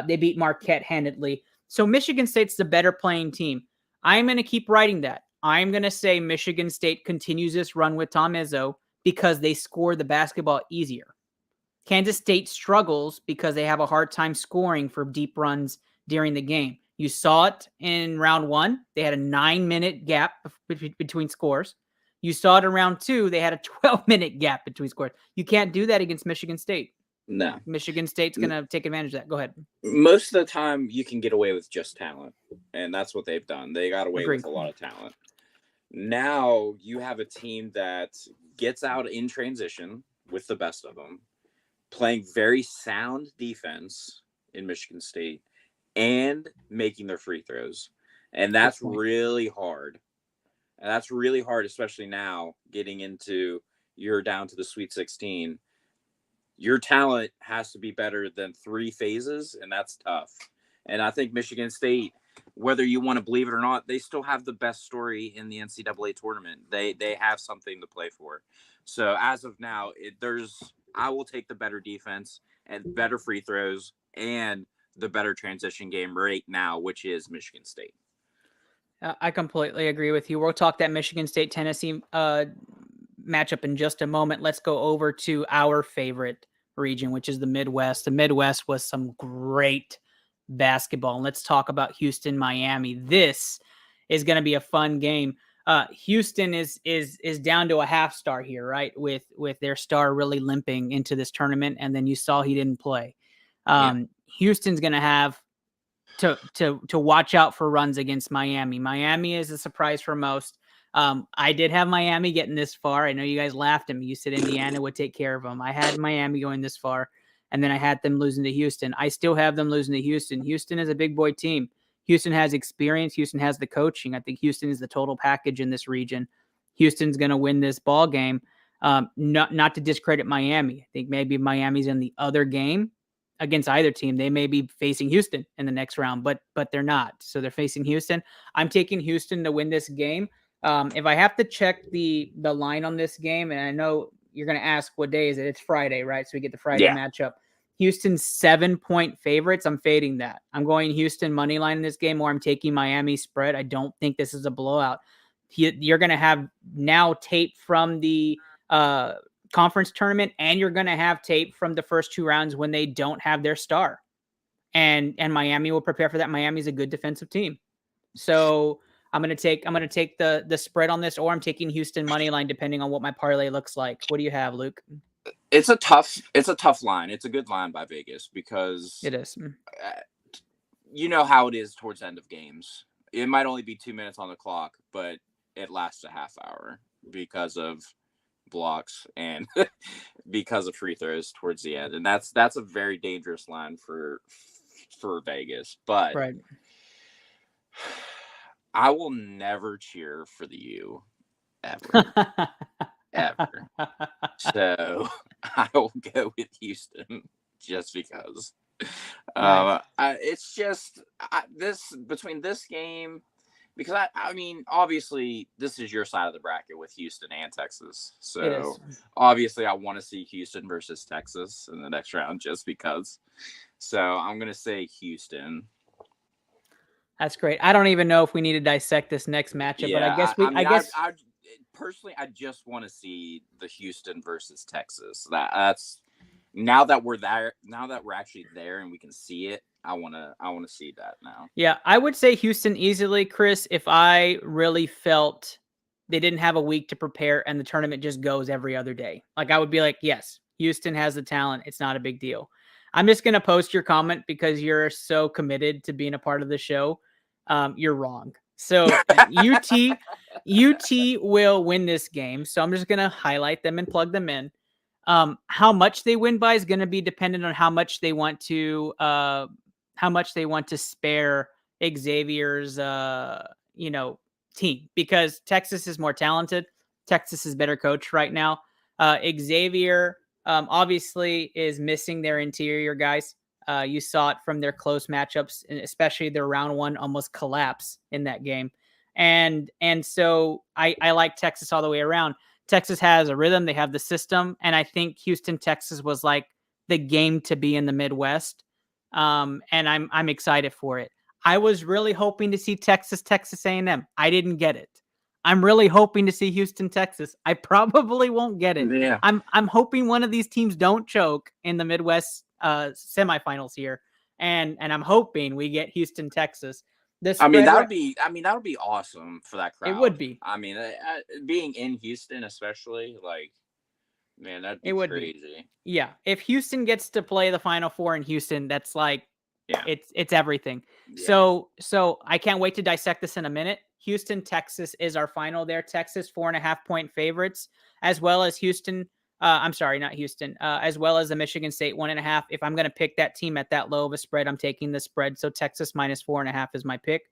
Speaker 3: they beat Marquette handedly. So Michigan State's the better playing team. I'm going to keep writing that. I'm going to say Michigan State continues this run with Tom Izzo because they score the basketball easier. Kansas State struggles because they have a hard time scoring for deep runs during the game. You saw it in round one. They had a 9-minute gap between scores. You saw it in round two. They had a 12-minute gap between scores. You can't do that against Michigan State.
Speaker 8: No.
Speaker 3: Michigan State's going to take advantage of that. Go ahead.
Speaker 8: Most of the time, you can get away with just talent, and that's what they've done. They got away with a lot of talent. Now you have a team that gets out in transition with the best of them, playing very sound defense in Michigan State and making their free throws. And that's really hard. And that's really hard, especially now you're down to the Sweet 16. Your talent has to be better than 3 phases, and that's tough. And I think Michigan State, whether you want to believe it or not, they still have the best story in the NCAA tournament. They have something to play for. So as of now, I will take the better defense and better free throws and the better transition game right now, which is Michigan State.
Speaker 3: I completely agree with you. We'll talk that Michigan State-Tennessee matchup in just a moment. Let's go over to our favorite region, which is the Midwest. The Midwest was some great basketball. And let's talk about Houston, Miami. This is going to be a fun game. Houston is down to a half star here, right? With their star really limping into this tournament, and then you saw he didn't play. Houston's going to have to watch out for runs against Miami. Miami is a surprise for most. I did have Miami getting this far. I know you guys laughed at me. You said Indiana would take care of them. I had Miami going this far, and then I had them losing to Houston. I still have them losing to Houston. Houston is a big boy team. Houston has experience. Houston has the coaching. I think Houston is the total package in this region. Houston's going to win this ball game. Not to discredit Miami. I think maybe Miami's in the other game against either team. They may be facing Houston in the next round, but they're not. So they're facing Houston. I'm taking Houston to win this game. If I have to check the line on this game, and I know you're going to ask what day is it? It's Friday, right? So we get the Friday matchup. Houston's 7-point favorites. I'm fading that. I'm going Houston money line in this game, or I'm taking Miami spread. I don't think this is a blowout. You're going to have now tape from the conference tournament, and you're going to have tape from the first 2 rounds when they don't have their star. And Miami will prepare for that. Miami's a good defensive team. So I'm gonna take the spread on this, or I'm taking Houston money line depending on what my parlay looks like. What do you have, Luke?
Speaker 8: It's a tough line. It's a good line by Vegas because
Speaker 3: it is.
Speaker 8: You know how it is towards the end of games. It might only be 2 minutes on the clock, but it lasts a half hour because of blocks and because of free throws towards the end, and that's a very dangerous line for Vegas. But
Speaker 3: right.
Speaker 8: I will never cheer for the U ever. Ever. So I will go with Houston just because.
Speaker 3: Nice.
Speaker 8: It's just between this game, because I mean, obviously this is your side of the bracket with Houston and Texas. So obviously I want to see Houston versus Texas in the next round just because. So I'm going to say Houston.
Speaker 3: That's great. I don't even know if we need to dissect this next matchup, but I guess
Speaker 8: I personally, I just want to see the Houston versus Texas. That's now that we're there, now that we're actually there and we can see it. I want to see that now.
Speaker 3: Yeah, I would say Houston easily, Chris, if I really felt they didn't have a week to prepare and the tournament just goes every other day. Like, I would be like, yes, Houston has the talent. It's not a big deal. I'm just going to post your comment because you're so committed to being a part of the show. You're wrong. So UT will win this game. So I'm just going to highlight them and plug them in. How much they win by is going to be dependent on how much they want to spare Xavier's team, because Texas is more talented. Texas is better coached right now. Xavier obviously is missing their interior guys. You saw it from their close matchups, and especially their round one almost collapse in that game. And so I like Texas all the way around. Texas has a rhythm. They have the system. And I think Houston, Texas was like the game to be in the Midwest. And I'm excited for it. I was really hoping to see Texas A&M. I didn't get it. I'm really hoping to see Houston, Texas. I probably won't get it.
Speaker 8: Yeah.
Speaker 3: I'm hoping one of these teams don't choke in the Midwest semifinals here. And I'm hoping we get Houston, Texas.
Speaker 8: I mean, that would be awesome for that crowd.
Speaker 3: It would be.
Speaker 8: I mean, being in Houston, especially, like, man, that'd be crazy.
Speaker 3: Yeah. If Houston gets to play the Final Four in Houston, that's like, it's everything. Yeah. So I can't wait to dissect this in a minute. Houston, Texas is our final there. Texas 4.5-point favorites, as well as Houston. I'm sorry, not Houston. As well as the Michigan State 1.5. If I'm going to pick that team at that low of a spread, I'm taking the spread. So Texas minus 4.5 is my pick.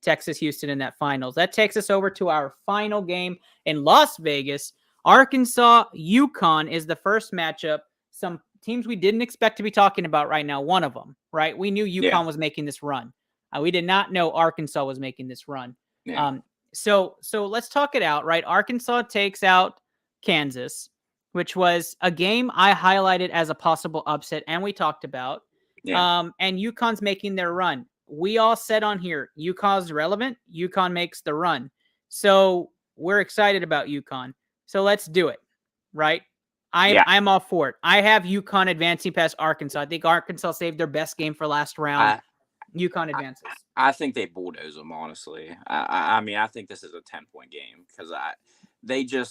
Speaker 3: Texas, Houston in that finals. That takes us over to our final game in Las Vegas. Arkansas, UConn is the first matchup. Some teams we didn't expect to be talking about right now. One of them, right? We knew UConn was making this run. We did not know Arkansas was making this run.
Speaker 8: Yeah.
Speaker 3: So let's talk it out, right? Arkansas takes out Kansas, which was a game I highlighted as a possible upset, and we talked about.
Speaker 8: Yeah.
Speaker 3: And UConn's making their run. We all said on here, UConn's relevant. UConn makes the run. So we're excited about UConn. So let's do it, right? I'm all for it. I have UConn advancing past Arkansas. I think Arkansas saved their best game for last round. UConn advances.
Speaker 8: I think they bulldoze them, honestly. I mean, I think this is a 10-point game because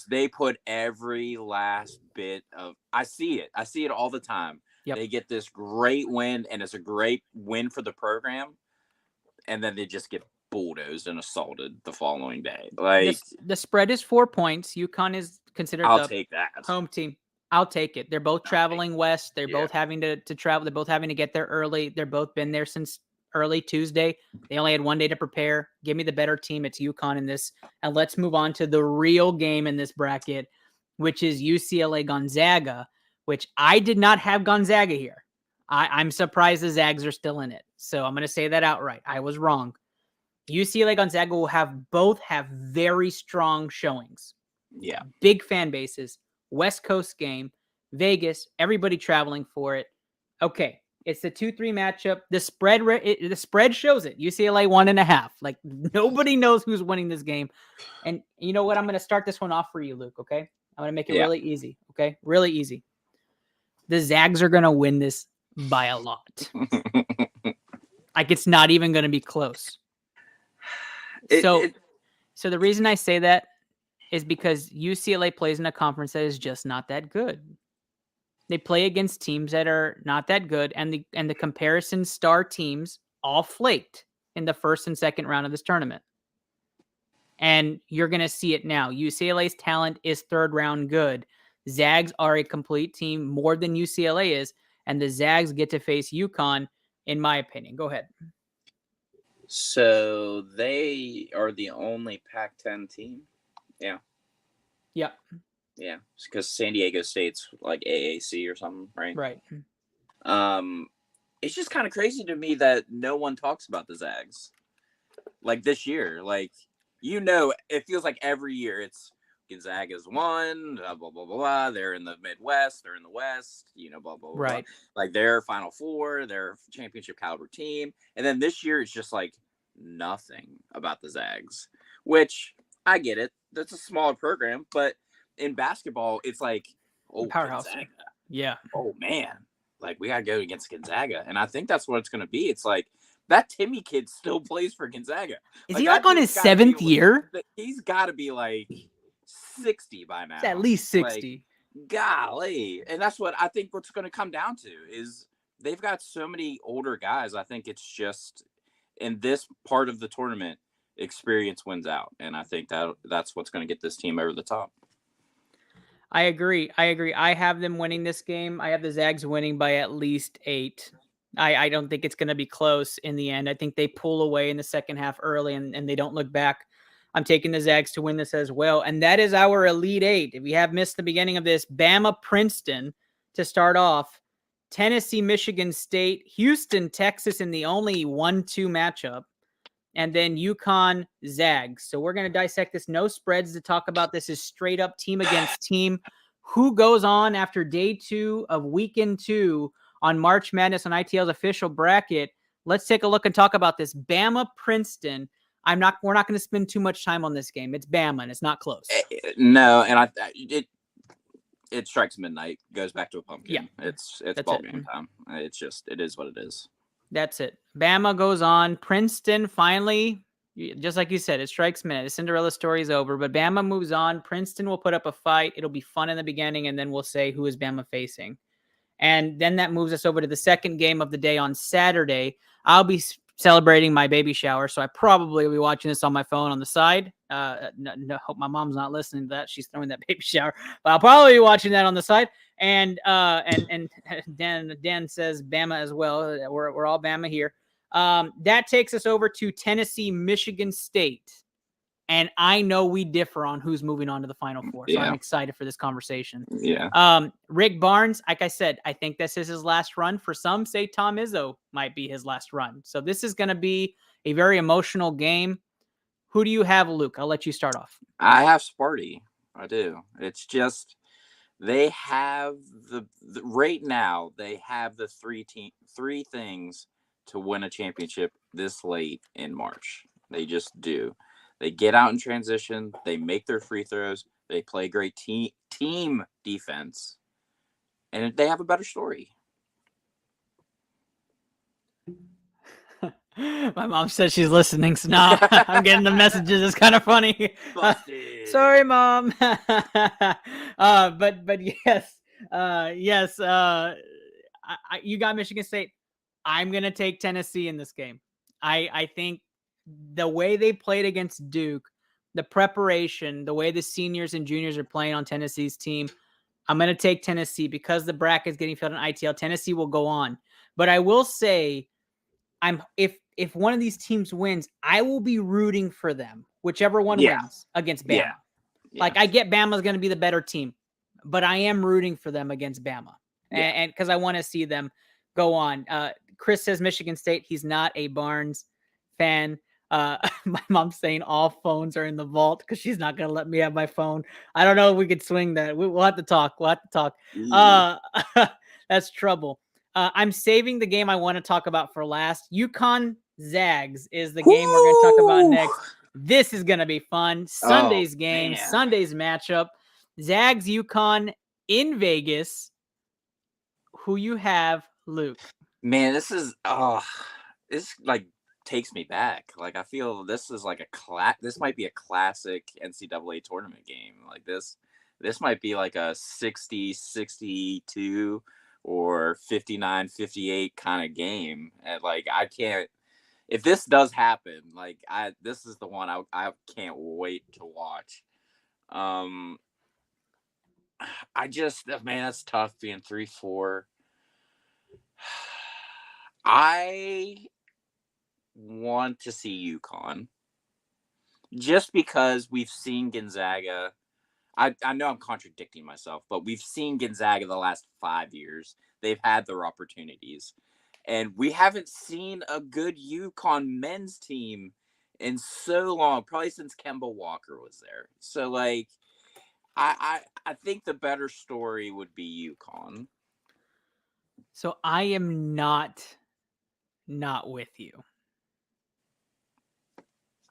Speaker 8: they put every last bit of. I see it all the time.
Speaker 3: Yep.
Speaker 8: They get this great win, and it's a great win for the program, and then they just get bulldozed and assaulted the following day. Like,
Speaker 3: the spread is 4 points. UConn is considered
Speaker 8: take that
Speaker 3: home team. I'll take it. They're both traveling west. They're both having to travel. They're both having to get there early. They're both been there since early Tuesday. They only had one day to prepare. Give me the better team. It's UConn in this. And let's move on to the real game in this bracket, which is UCLA Gonzaga, which I did not have Gonzaga here. I'm surprised the Zags are still in it. So I'm going to say that outright. I was wrong. UCLA Gonzaga will both have very strong showings.
Speaker 8: Yeah.
Speaker 3: Big fan bases. West Coast game. Vegas. Everybody traveling for it. Okay. It's the 2-3 matchup. The spread shows it. UCLA 1.5. Like, nobody knows who's winning this game. And you know what? I'm going to start this one off for you, Luke. Okay. I'm going to make it really easy. Okay. Really easy. The Zags are going to win this by a lot. Like, it's not even going to be close. So the reason I say that is because UCLA plays in a conference that is just not that good. They play against teams that are not that good, and the comparison star teams all flaked in the first and second round of this tournament. And you're going to see it now. UCLA's talent is third round good. Zags are a complete team more than UCLA is, and the Zags get to face UConn, in my opinion. Go ahead.
Speaker 8: So they are the only Pac-10 team? Yeah.
Speaker 3: Yep.
Speaker 8: Yeah, because San Diego State's like AAC or something, right?
Speaker 3: Right.
Speaker 8: It's just kind of crazy to me that no one talks about the Zags. Like this year, like, it feels like every year it's Gonzaga's won, blah, blah, blah, blah. They're in the Midwest, they're in the West, blah, blah, blah.
Speaker 3: Right.
Speaker 8: Like they're Final Four, they're championship caliber team. And then this year it's just like nothing about the Zags, which I get it. That's a smaller program, but in basketball, it's like,
Speaker 3: powerhouse.
Speaker 8: Gonzaga.
Speaker 3: Yeah.
Speaker 8: Oh, man. Like, we got to go against Gonzaga. And I think that's what it's going to be. It's like, that Timmy kid still plays for Gonzaga.
Speaker 3: Is he like on his 7th year?
Speaker 8: He's got to be like 60 by now.
Speaker 3: It's at least 60.
Speaker 8: Like, golly. And that's what I think what's going to come down to is they've got so many older guys. I think it's just in this part of the tournament, experience wins out. And I think that's what's going to get this team over the top.
Speaker 3: I agree. I have them winning this game. I have the Zags winning by at least 8. I don't think it's going to be close in the end. I think they pull away in the second half early and they don't look back. I'm taking the Zags to win this as well. And that is our Elite 8. If we have missed the beginning of this, Bama, Princeton to start off, Tennessee, Michigan State, Houston, Texas in the only 1-2 matchup, and then UConn, Zags. So we're going to dissect this. No spreads to talk about. This is straight up team against team. Who goes on after day 2 of weekend 2 on March Madness on ITL's official bracket? Let's take a look and talk about this. Bama, Princeton. We're not going to spend too much time on this game. It's Bama, and it's not close.
Speaker 8: No, and it strikes midnight. Goes back to a pumpkin.
Speaker 3: Yeah,
Speaker 8: it's ball game time. It is what it is.
Speaker 3: That's it. Bama goes on. Princeton finally, just like you said, it strikes midnight. The Cinderella story is over, but Bama moves on. Princeton will put up a fight. It'll be fun in the beginning, and then we'll say who is Bama facing. And then that moves us over to the second game of the day on Saturday. I'll be celebrating my baby shower, so I probably will be watching this on my phone on the side. No, hope my mom's not listening to that. She's throwing that baby shower, but I'll probably be watching that on the side. And Dan says Bama as well. We're all Bama here. That takes us over to Tennessee, Michigan State. And I know we differ on who's moving on to the Final Four. So I'm excited for this conversation.
Speaker 8: Yeah.
Speaker 3: Rick Barnes, like I said, I think this is his last run. For some say Tom Izzo might be his last run. So this is going to be a very emotional game. Who do you have, Luke? I'll let you start off.
Speaker 8: I have Sparty. I do. It's just they have right now they have the three things to win a championship this late in March. They just do. They get out in transition. They make their free throws. They play great team defense. And they have a better story.
Speaker 3: My mom says she's listening, so now I'm getting the messages. It's kind of funny. Sorry, Mom. But yes. You got Michigan State. I'm going to take Tennessee in this game. I think the way they played against Duke, the preparation, the way the seniors and juniors are playing on Tennessee's team, I'm going to take Tennessee because the bracket is getting filled in ITL. Tennessee will go on. But I will say, if one of these teams wins, I will be rooting for them, whichever one wins against Bama. Yeah. Like, I get Bama's going to be the better team, but I am rooting for them against Bama. And because I want to see them go on. Chris says Michigan State. He's not a Barnes fan. My mom's saying all phones are in the vault because she's not going to let me have my phone. I don't know if we could swing that. We'll have to talk. That's trouble. I'm saving the game I want to talk about for last. UConn Zags is the game we're going to talk about next. This is going to be fun. Sunday's game, man. Sunday's matchup. Zags UConn in Vegas. Who you have, Luke?
Speaker 8: Man, this is like takes me back. Like, I feel this is like this might be a classic NCAA tournament game. Like this might be like a 60-62 or 59-58 kind of game. And like, I can't, if this does happen, like this is the one I can't wait to watch. I just, man, that's tough being 3-4. I want to see UConn just because we've seen Gonzaga. I know I'm contradicting myself, but we've seen Gonzaga the last 5 years. They've had their opportunities, and we haven't seen a good UConn men's team in so long, probably since Kemba Walker was there. So like, I think the better story would be UConn.
Speaker 3: So I am not with you.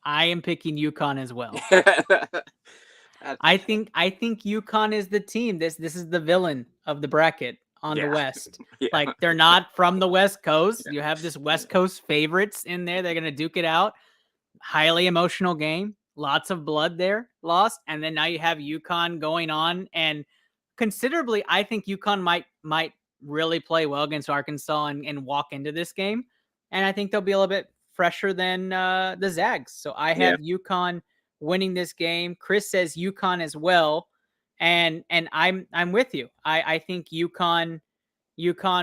Speaker 3: I am picking UConn as well. I think UConn is the team. This is the villain of the bracket on the West.
Speaker 8: Yeah.
Speaker 3: Like, they're not from the West Coast. You have this West Coast favorites in there. They're gonna duke it out. Highly emotional game. Lots of blood there lost, and then now you have UConn going on, and considerably, I think UConn might really play well against Arkansas and walk into this game, and I think they'll be a little bit fresher than the Zags. So I have UConn winning this game. Chris says UConn as well, and I'm with you. I think UConn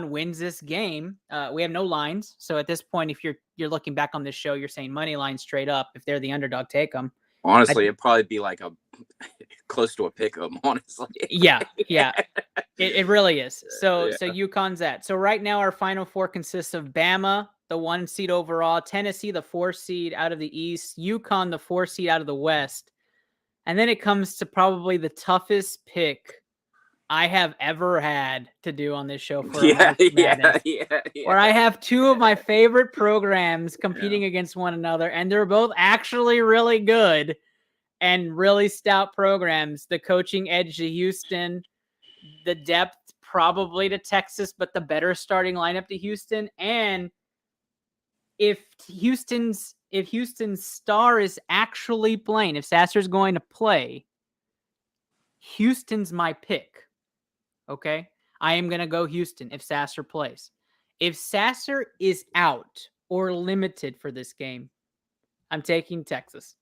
Speaker 3: wins this game. We have no lines, so at this point, if you're looking back on this show, you're saying money line straight up. If they're the underdog, take them.
Speaker 8: Honestly, it'd probably be like a close to a pick 'em, honestly.
Speaker 3: Yeah. It really is. So UConn's that. So right now our Final Four consists of Bama, the 1 seed overall, Tennessee, the 4 seed out of the East, UConn, the 4 seed out of the West. And then it comes to probably the toughest pick I have ever had to do on this show for March Madness, where I have two of my favorite programs competing against one another, and they're both actually really good and really stout programs. The coaching edge to Houston, the depth probably to Texas, but the better starting lineup to Houston. And if Houston's star is actually playing, if Sasser's going to play, Houston's my pick. Okay, I am going to go Houston if Sasser plays. If Sasser is out or limited for this game, I'm taking Texas.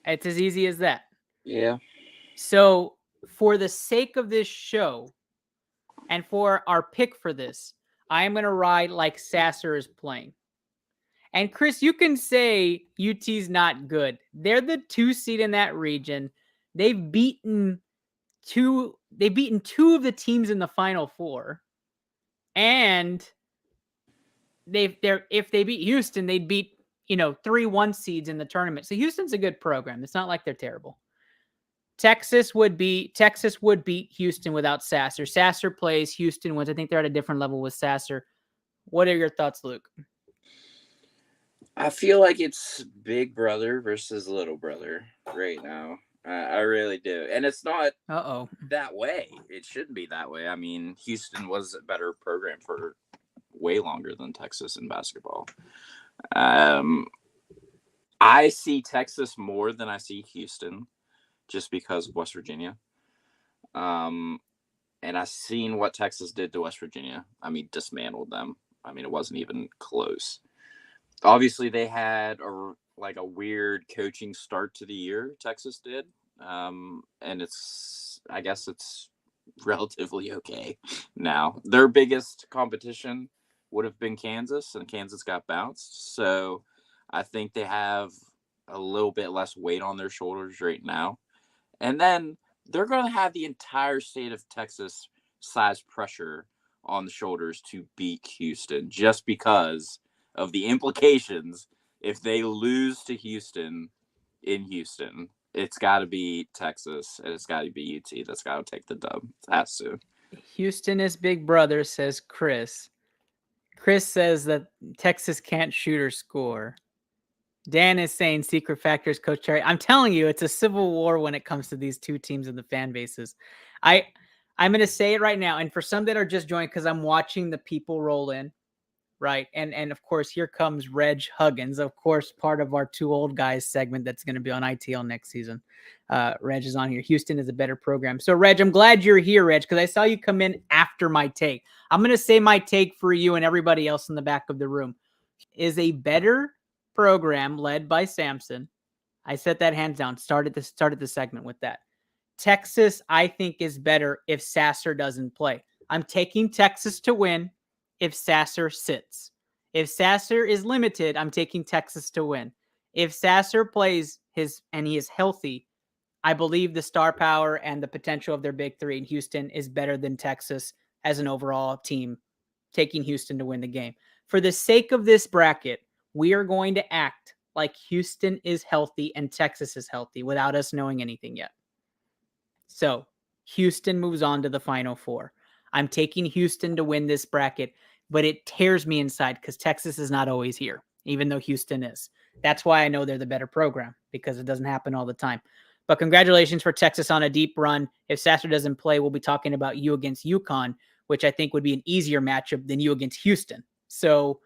Speaker 3: It's as easy as that.
Speaker 8: Yeah.
Speaker 3: So for the sake of this show and for our pick for this, I am going to ride like Sasser is playing. And Chris, you can say UT's not good. They're the 2 seed in that region. They've beaten two of the teams in the Final Four, and if they beat Houston, they'd beat 3 1 seeds in the tournament. So Houston's a good program. It's not like they're terrible. Texas would beat Houston without Sasser. Sasser plays, Houston wins. I think they're at a different level with Sasser. What are your thoughts, Luke?
Speaker 8: I feel like it's big brother versus little brother right now. I really do. And it's not that way. It shouldn't be that way. I mean, Houston was a better program for way longer than Texas in basketball. I see Texas more than I see Houston just because of West Virginia. And I've seen what Texas did to West Virginia. I mean, dismantled them. I mean, it wasn't even close. Obviously, they had a weird coaching start to the year, Texas did. And I guess it's relatively okay now. Their biggest competition would have been Kansas, and Kansas got bounced. So I think they have a little bit less weight on their shoulders right now. And then they're going to have the entire state of Texas size pressure on the shoulders to beat Houston just because of the implications. If they lose to Houston in Houston, it's got to be Texas and it's got to be UT that's got to take the dub. It has to.
Speaker 3: Houston is big brother, says Chris. Chris says that Texas can't shoot or score. Dan is saying secret factors, Coach Cherry. I'm telling you, it's a civil war when it comes to these two teams and the fan bases. I'm going to say it right now, and for some that are just joining, because I'm watching the people roll in, right? And of course, here comes Reg Huggins, of course, part of our two old guys segment that's going to be on ITL next season. Reg is on here. Houston is a better program. So, Reg, I'm glad you're here, Reg, because I saw you come in after my take. I'm going to say my take for you and everybody else in the back of the room. Is a better program led by Samson. I set that hands down. Started the segment with that. Texas, I think, is better if Sasser doesn't play. I'm taking Texas to win if Sasser sits. If Sasser is limited, I'm taking Texas to win. If Sasser plays and he is healthy, I believe the star power and the potential of their big three in Houston is better than Texas as an overall team, taking Houston to win the game. For the sake of this bracket, we are going to act like Houston is healthy and Texas is healthy without us knowing anything yet. So Houston moves on to the Final Four. I'm taking Houston to win this bracket, but it tears me inside because Texas is not always here, even though Houston is. That's why I know they're the better program, because it doesn't happen all the time. But congratulations for Texas on a deep run. If Sasser doesn't play, we'll be talking about you against UConn, which I think would be an easier matchup than you against Houston. So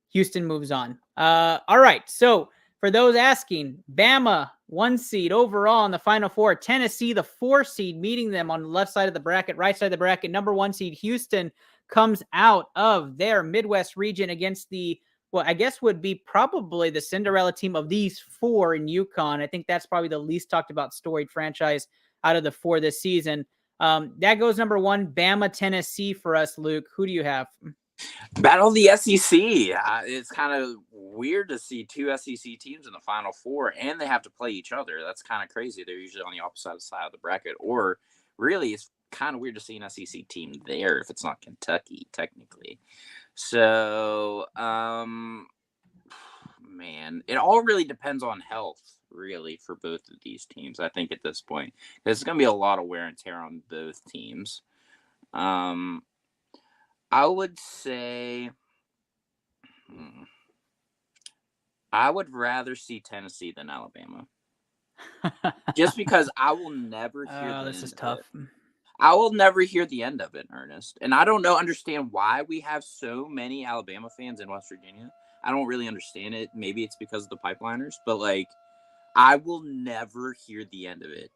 Speaker 3: Houston moves on. All right. So for those asking, Bama, 1 seed overall in the Final Four. Tennessee, the 4 seed, meeting them on the left side of the bracket, right side of the bracket. Number 1 seed, Houston, comes out of their Midwest region against the, well, I guess would be probably the Cinderella team of these 4 in UConn. I think that's probably the least talked about storied franchise out of the 4 this season. That goes number 1, Bama, Tennessee for us, Luke. Who do you have?
Speaker 8: Battle of the SEC. It's kind of weird to see 2 SEC teams in the Final Four, and they have to play each other. That's kind of crazy. They're usually on the opposite side of the bracket. Or really, it's kind of weird to see an SEC team there if it's not Kentucky, technically. So, man, it all really depends on health, really, for both of these teams, I think, at this point. There's going to be a lot of wear and tear on both teams. I would say I would rather see Tennessee than Alabama. Just because I will never hear
Speaker 3: this is tough.
Speaker 8: I will never hear the end of it, Ernest. And I don't understand why we have so many Alabama fans in West Virginia. I don't really understand it. Maybe it's because of the Pipeliners, but like I will never hear the end of it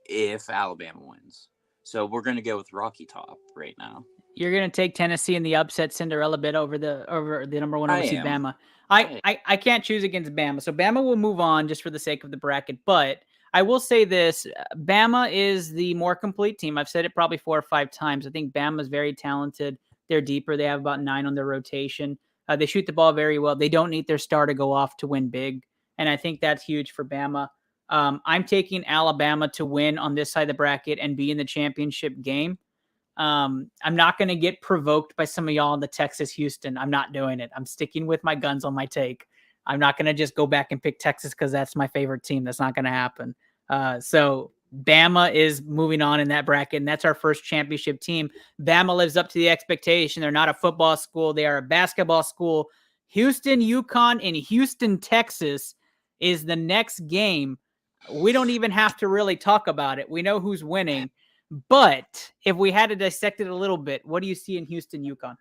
Speaker 8: if Alabama wins. So we're going to go with Rocky Top right now.
Speaker 3: You're going to take Tennessee in the upset Cinderella bid over the number 1 overseas Bama. I can't choose against Bama. So Bama will move on just for the sake of the bracket. But I will say this, Bama is the more complete team. I've said it probably 4 or 5 times. I think Bama is very talented. They're deeper. They have about 9 on their rotation. They shoot the ball very well. They don't need their star to go off to win big. And I think that's huge for Bama. I'm taking Alabama to win on this side of the bracket and be in the championship game. I'm not going to get provoked by some of y'all in the Texas Houston. I'm not doing it. I'm sticking with my guns on my take. I'm not going to just go back and pick Texas because that's my favorite team. That's not going to happen. So Bama is moving on in that bracket, and that's our first championship team. Bama lives up to the expectation. They're not a football school. They are a basketball school. Houston, UConn, and Houston, Texas is the next game. We don't even have to really talk about it. We know who's winning. But if we had to dissect it a little bit, what do you see in Houston, UConn?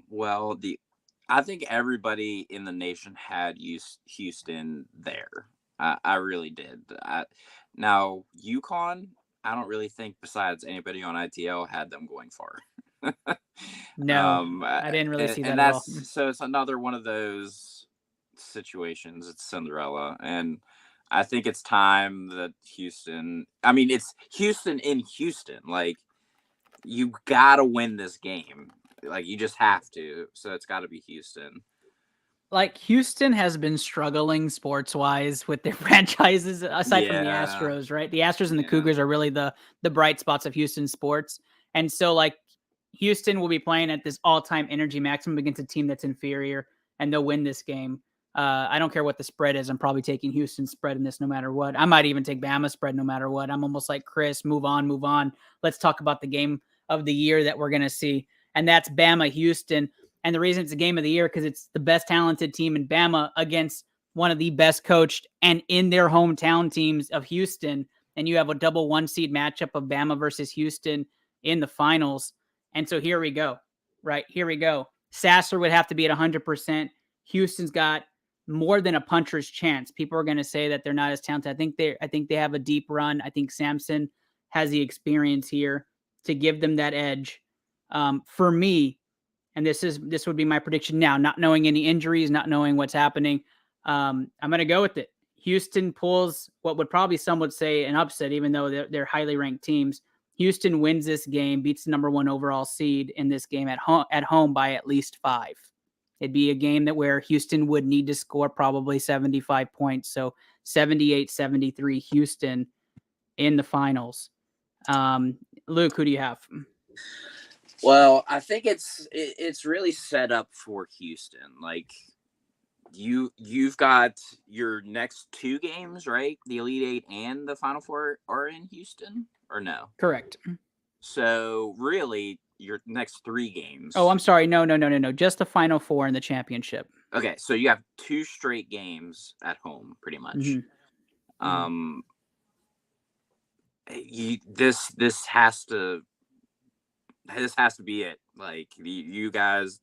Speaker 8: Well, I think everybody in the nation had Houston there. I really did. Now, UConn, I don't really think besides anybody on ITL had them going far.
Speaker 3: No, I didn't really see that at all.
Speaker 8: So it's another one of those situations. It's Cinderella. And I think it's time that it's Houston in Houston. Like, you got to win this game. Like, you just have to. So it's got to be Houston.
Speaker 3: Like, Houston has been struggling sports-wise with their franchises, aside from the Astros, right? The Astros and the Cougars are really the bright spots of Houston sports. And so, like, Houston will be playing at this all-time energy maximum against a team that's inferior, and they'll win this game. I don't care what the spread is. I'm probably taking Houston's spread in this no matter what. I might even take Bama's spread no matter what. I'm almost like Chris, move on. Let's talk about the game of the year that we're going to see. And that's Bama-Houston. And the reason it's the game of the year, because it's the best talented team in Bama against one of the best coached and in their hometown teams of Houston. And you have a double 1 seed matchup of Bama versus Houston in the finals. And so here we go, right? Here we go. Sasser would have to be at 100%. Houston's got more than a puncher's chance. People are going to say that they're not as talented. I think they have a deep run. I think Samson has the experience here to give them that edge. For me, and this would be my prediction now, not knowing any injuries, not knowing what's happening. I'm going to go with it. Houston pulls what would probably some would say an upset, even though they're highly ranked teams. Houston wins this game, beats the number 1 overall seed in this game at home by at least 5. It'd be a game where Houston would need to score probably 75 points. So 78-73 Houston in the finals. Luke, who do you have?
Speaker 8: Well, I think it's really set up for Houston. Like you've got your next 2 games, right? The Elite Eight and the Final Four are in Houston, or no?
Speaker 3: Correct.
Speaker 8: So really, your next 3 games.
Speaker 3: Oh, I'm sorry. No. Just the Final Four and the championship.
Speaker 8: Okay, so you have 2 straight games at home, pretty much. Mm-hmm. This has to be it. Like you guys,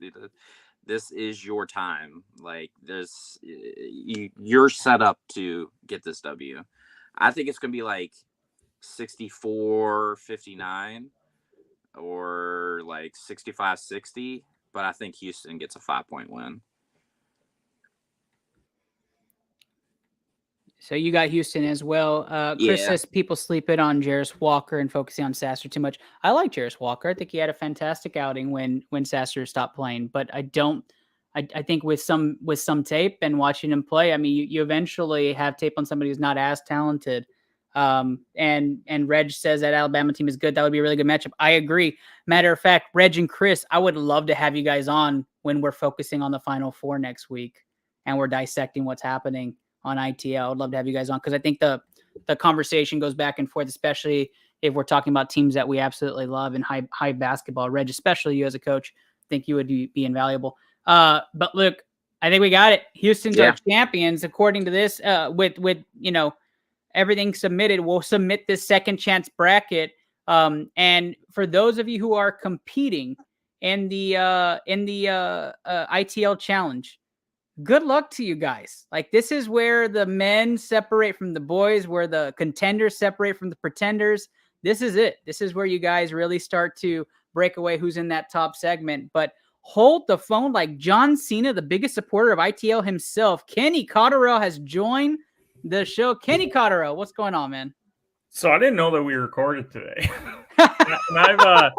Speaker 8: this is your time. Like this, you're set up to get this W. I think it's gonna be like 64-59 or like 65-60, but I think Houston gets a 5-point win.
Speaker 3: So you got Houston as well. Chris says people sleep it on Jarris Walker and focusing on Sasser too much. I like Jarris Walker. I think he had a fantastic outing when Sasser stopped playing, but I think with some tape and watching him play, I mean, you eventually have tape on somebody who's not as talented. And Reg says that Alabama team is good. That would be a really good matchup. I agree. Matter of fact, Reg and Chris, I would love to have you guys on when we're focusing on the Final Four next week and we're dissecting what's happening on ITL. I would love to have you guys on because I think the conversation goes back and forth, especially if we're talking about teams that we absolutely love and high basketball. Reg, especially you as a coach, I think you would be invaluable. But look, I think we got it. Houston's our champions according to this. With everything submitted, we'll submit this second chance bracket. And for those of you who are competing in the ITL challenge, good luck to you guys. Like this is where the men separate from the boys, where the contenders separate from the pretenders. This is it. This is where you guys really start to break away who's in that top segment. But hold the phone like John Cena, the biggest supporter of ITL himself. Kenny Cotterill has joined the show. Kenny Cotterill, what's going on, man?
Speaker 15: So I didn't know that we recorded today. And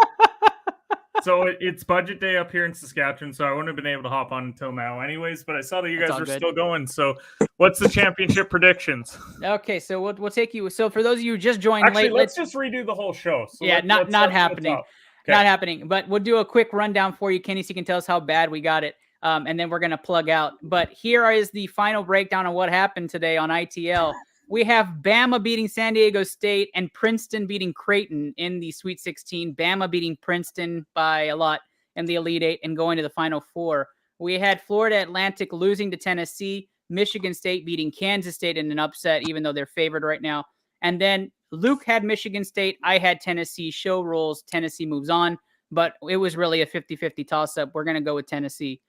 Speaker 15: so it's budget day up here in Saskatchewan, so I wouldn't have been able to hop on until now anyways, but I saw that you guys were still going. So what's the championship predictions?
Speaker 3: Okay, so we'll take you. So for those of you who just joined
Speaker 15: late,
Speaker 3: let's
Speaker 15: just redo the whole show. So
Speaker 3: not happening. Okay. Not happening, but we'll do a quick rundown for you, Kenny, so you can tell us how bad we got it. And then we're going to plug out. But here is the final breakdown of what happened today on ITL. We have Bama beating San Diego State and Princeton beating Creighton in the Sweet 16. Bama beating Princeton by a lot in the Elite Eight and going to the Final Four. We had Florida Atlantic losing to Tennessee, Michigan State beating Kansas State in an upset, even though they're favored right now. And then Luke had Michigan State. I had Tennessee. Show rules. Tennessee moves on, but it was really a 50-50 toss-up. We're going to go with Tennessee.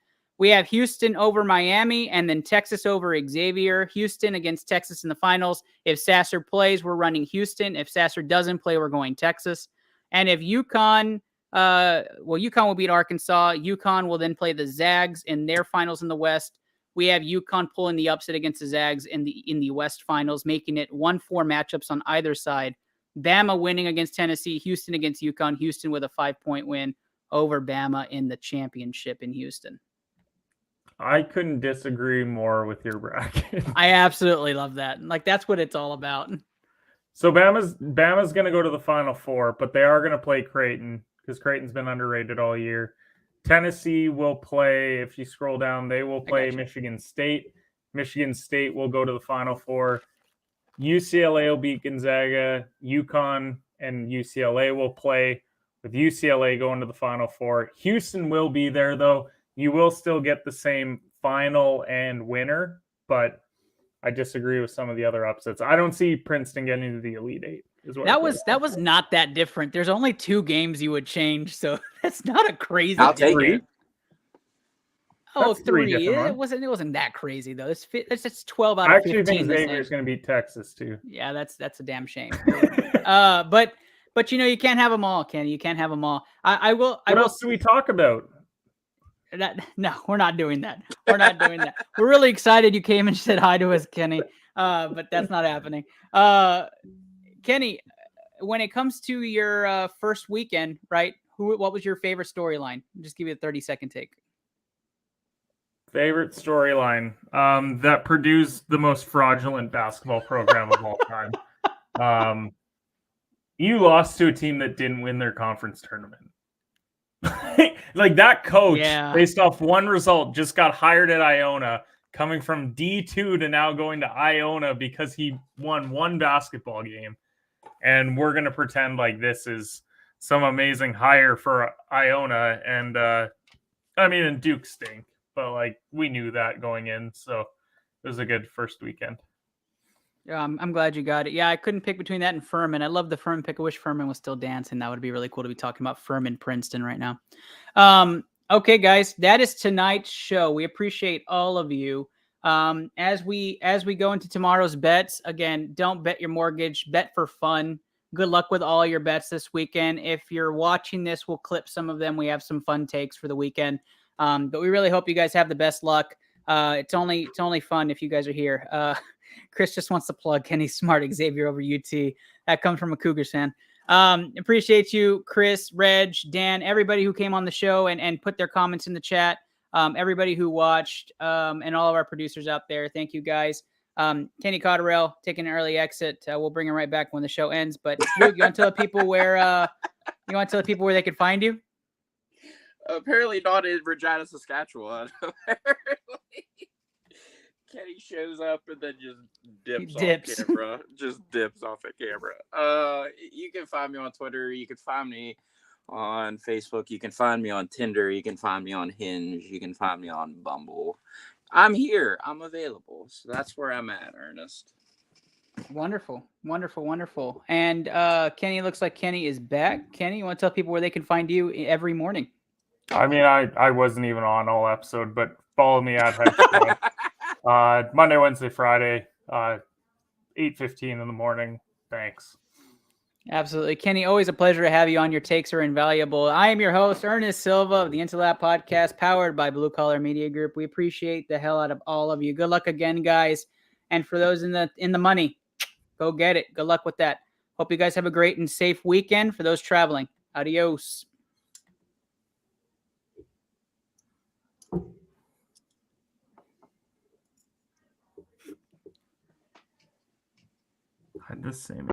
Speaker 3: We have Houston over Miami and then Texas over Xavier. Houston against Texas in the finals. If Sasser plays, we're running Houston. If Sasser doesn't play, we're going Texas. And if UConn will beat Arkansas. UConn will then play the Zags in their finals in the West. We have UConn pulling the upset against the Zags in the West finals, making it 1-4 matchups on either side. Bama winning against Tennessee, Houston against UConn, Houston with a 5-point win over Bama in the championship in Houston.
Speaker 15: I couldn't disagree more with your bracket.
Speaker 3: I absolutely love that. Like, that's what it's all about.
Speaker 15: So Bama's going to go to the Final Four, but they are going to play Creighton because Creighton's been underrated all year. Tennessee will play, if you scroll down, they will play Michigan State. Michigan State will go to the Final Four. UCLA will beat Gonzaga. UConn and UCLA will play, with UCLA going to the Final Four. Houston will be there, though. You will still get the same final and winner, but I disagree with some of the other upsets. I don't see Princeton getting into the Elite Eight.
Speaker 3: That was not that different. There's only 2 games you would change, so that's not a crazy.
Speaker 8: I'll take it.
Speaker 3: Oh,
Speaker 15: That's three
Speaker 3: 3.
Speaker 15: different ones.
Speaker 3: It wasn't that crazy though. It's 12 out
Speaker 15: I
Speaker 3: of
Speaker 15: actually
Speaker 3: 15.
Speaker 15: think Xavier's going to beat Texas too.
Speaker 3: Yeah, that's a damn shame. But you can't have them all, Kenny. You can't have them all. I will.
Speaker 15: What else do we talk about?
Speaker 3: No, we're not doing that. We're not doing that. We're really excited you came and said hi to us, Kenny. But that's not happening. Kenny, when it comes to your first weekend, right? What was your favorite storyline? Just give you a 30-second take.
Speaker 15: Favorite storyline that produced the most fraudulent basketball program of all time. You lost to a team that didn't win their conference tournament. Like that coach, based off one result, just got hired at Iona, coming from D2 to now going to Iona because he won one basketball game. And we're going to pretend like this is some amazing hire for Iona. And and Duke stink. But like we knew that going in, so it was a good first weekend.
Speaker 3: Yeah, I'm glad you got it. Yeah, I couldn't pick between that and Furman. I love the Furman pick. I wish Furman was still dancing. That would be really cool to be talking about Furman Princeton right now. Okay, guys, that is tonight's show. We appreciate all of you. As we go into tomorrow's bets, again, don't bet your mortgage. Bet for fun. Good luck with all your bets this weekend. If you're watching this, we'll clip some of them. We have some fun takes for the weekend. But we really hope you guys have the best luck. It's only fun if you guys are here. Chris just wants to plug Kenny Smart, Xavier over UT. That comes from a Cougars fan. Appreciate you, Chris, Reg, Dan, everybody who came on the show and put their comments in the chat. Everybody who watched, and all of our producers out there. Thank you guys. Kenny Cotterell taking an early exit. We'll bring him right back when the show ends. But Luke, you want to tell the people where they can find you?
Speaker 8: Apparently not in Regina, Saskatchewan. Kenny shows up and then just dips off camera. Just dips off at camera. You can find me on Twitter. You can find me on Facebook. You can find me on Tinder. You can find me on Hinge. You can find me on Bumble. I'm here. I'm available. So that's where I'm at, Ernest.
Speaker 3: Wonderful. And Kenny, looks like Kenny is back. Kenny, you want to tell people where they can find you every morning?
Speaker 15: I mean, I wasn't even on all episode, but follow me at Head Monday, Wednesday, Friday, 8:15 in the morning. Thanks.
Speaker 3: Absolutely. Kenny, always a pleasure to have you on. Your takes are invaluable. I am your host, Ernest Silva of the Intellab Podcast, powered by Blue Collar Media Group. We appreciate the hell out of all of you. Good luck again, guys. And for those in the money, go get it. Good luck with that. Hope you guys have a great and safe weekend. For those traveling, adios.
Speaker 15: I had this same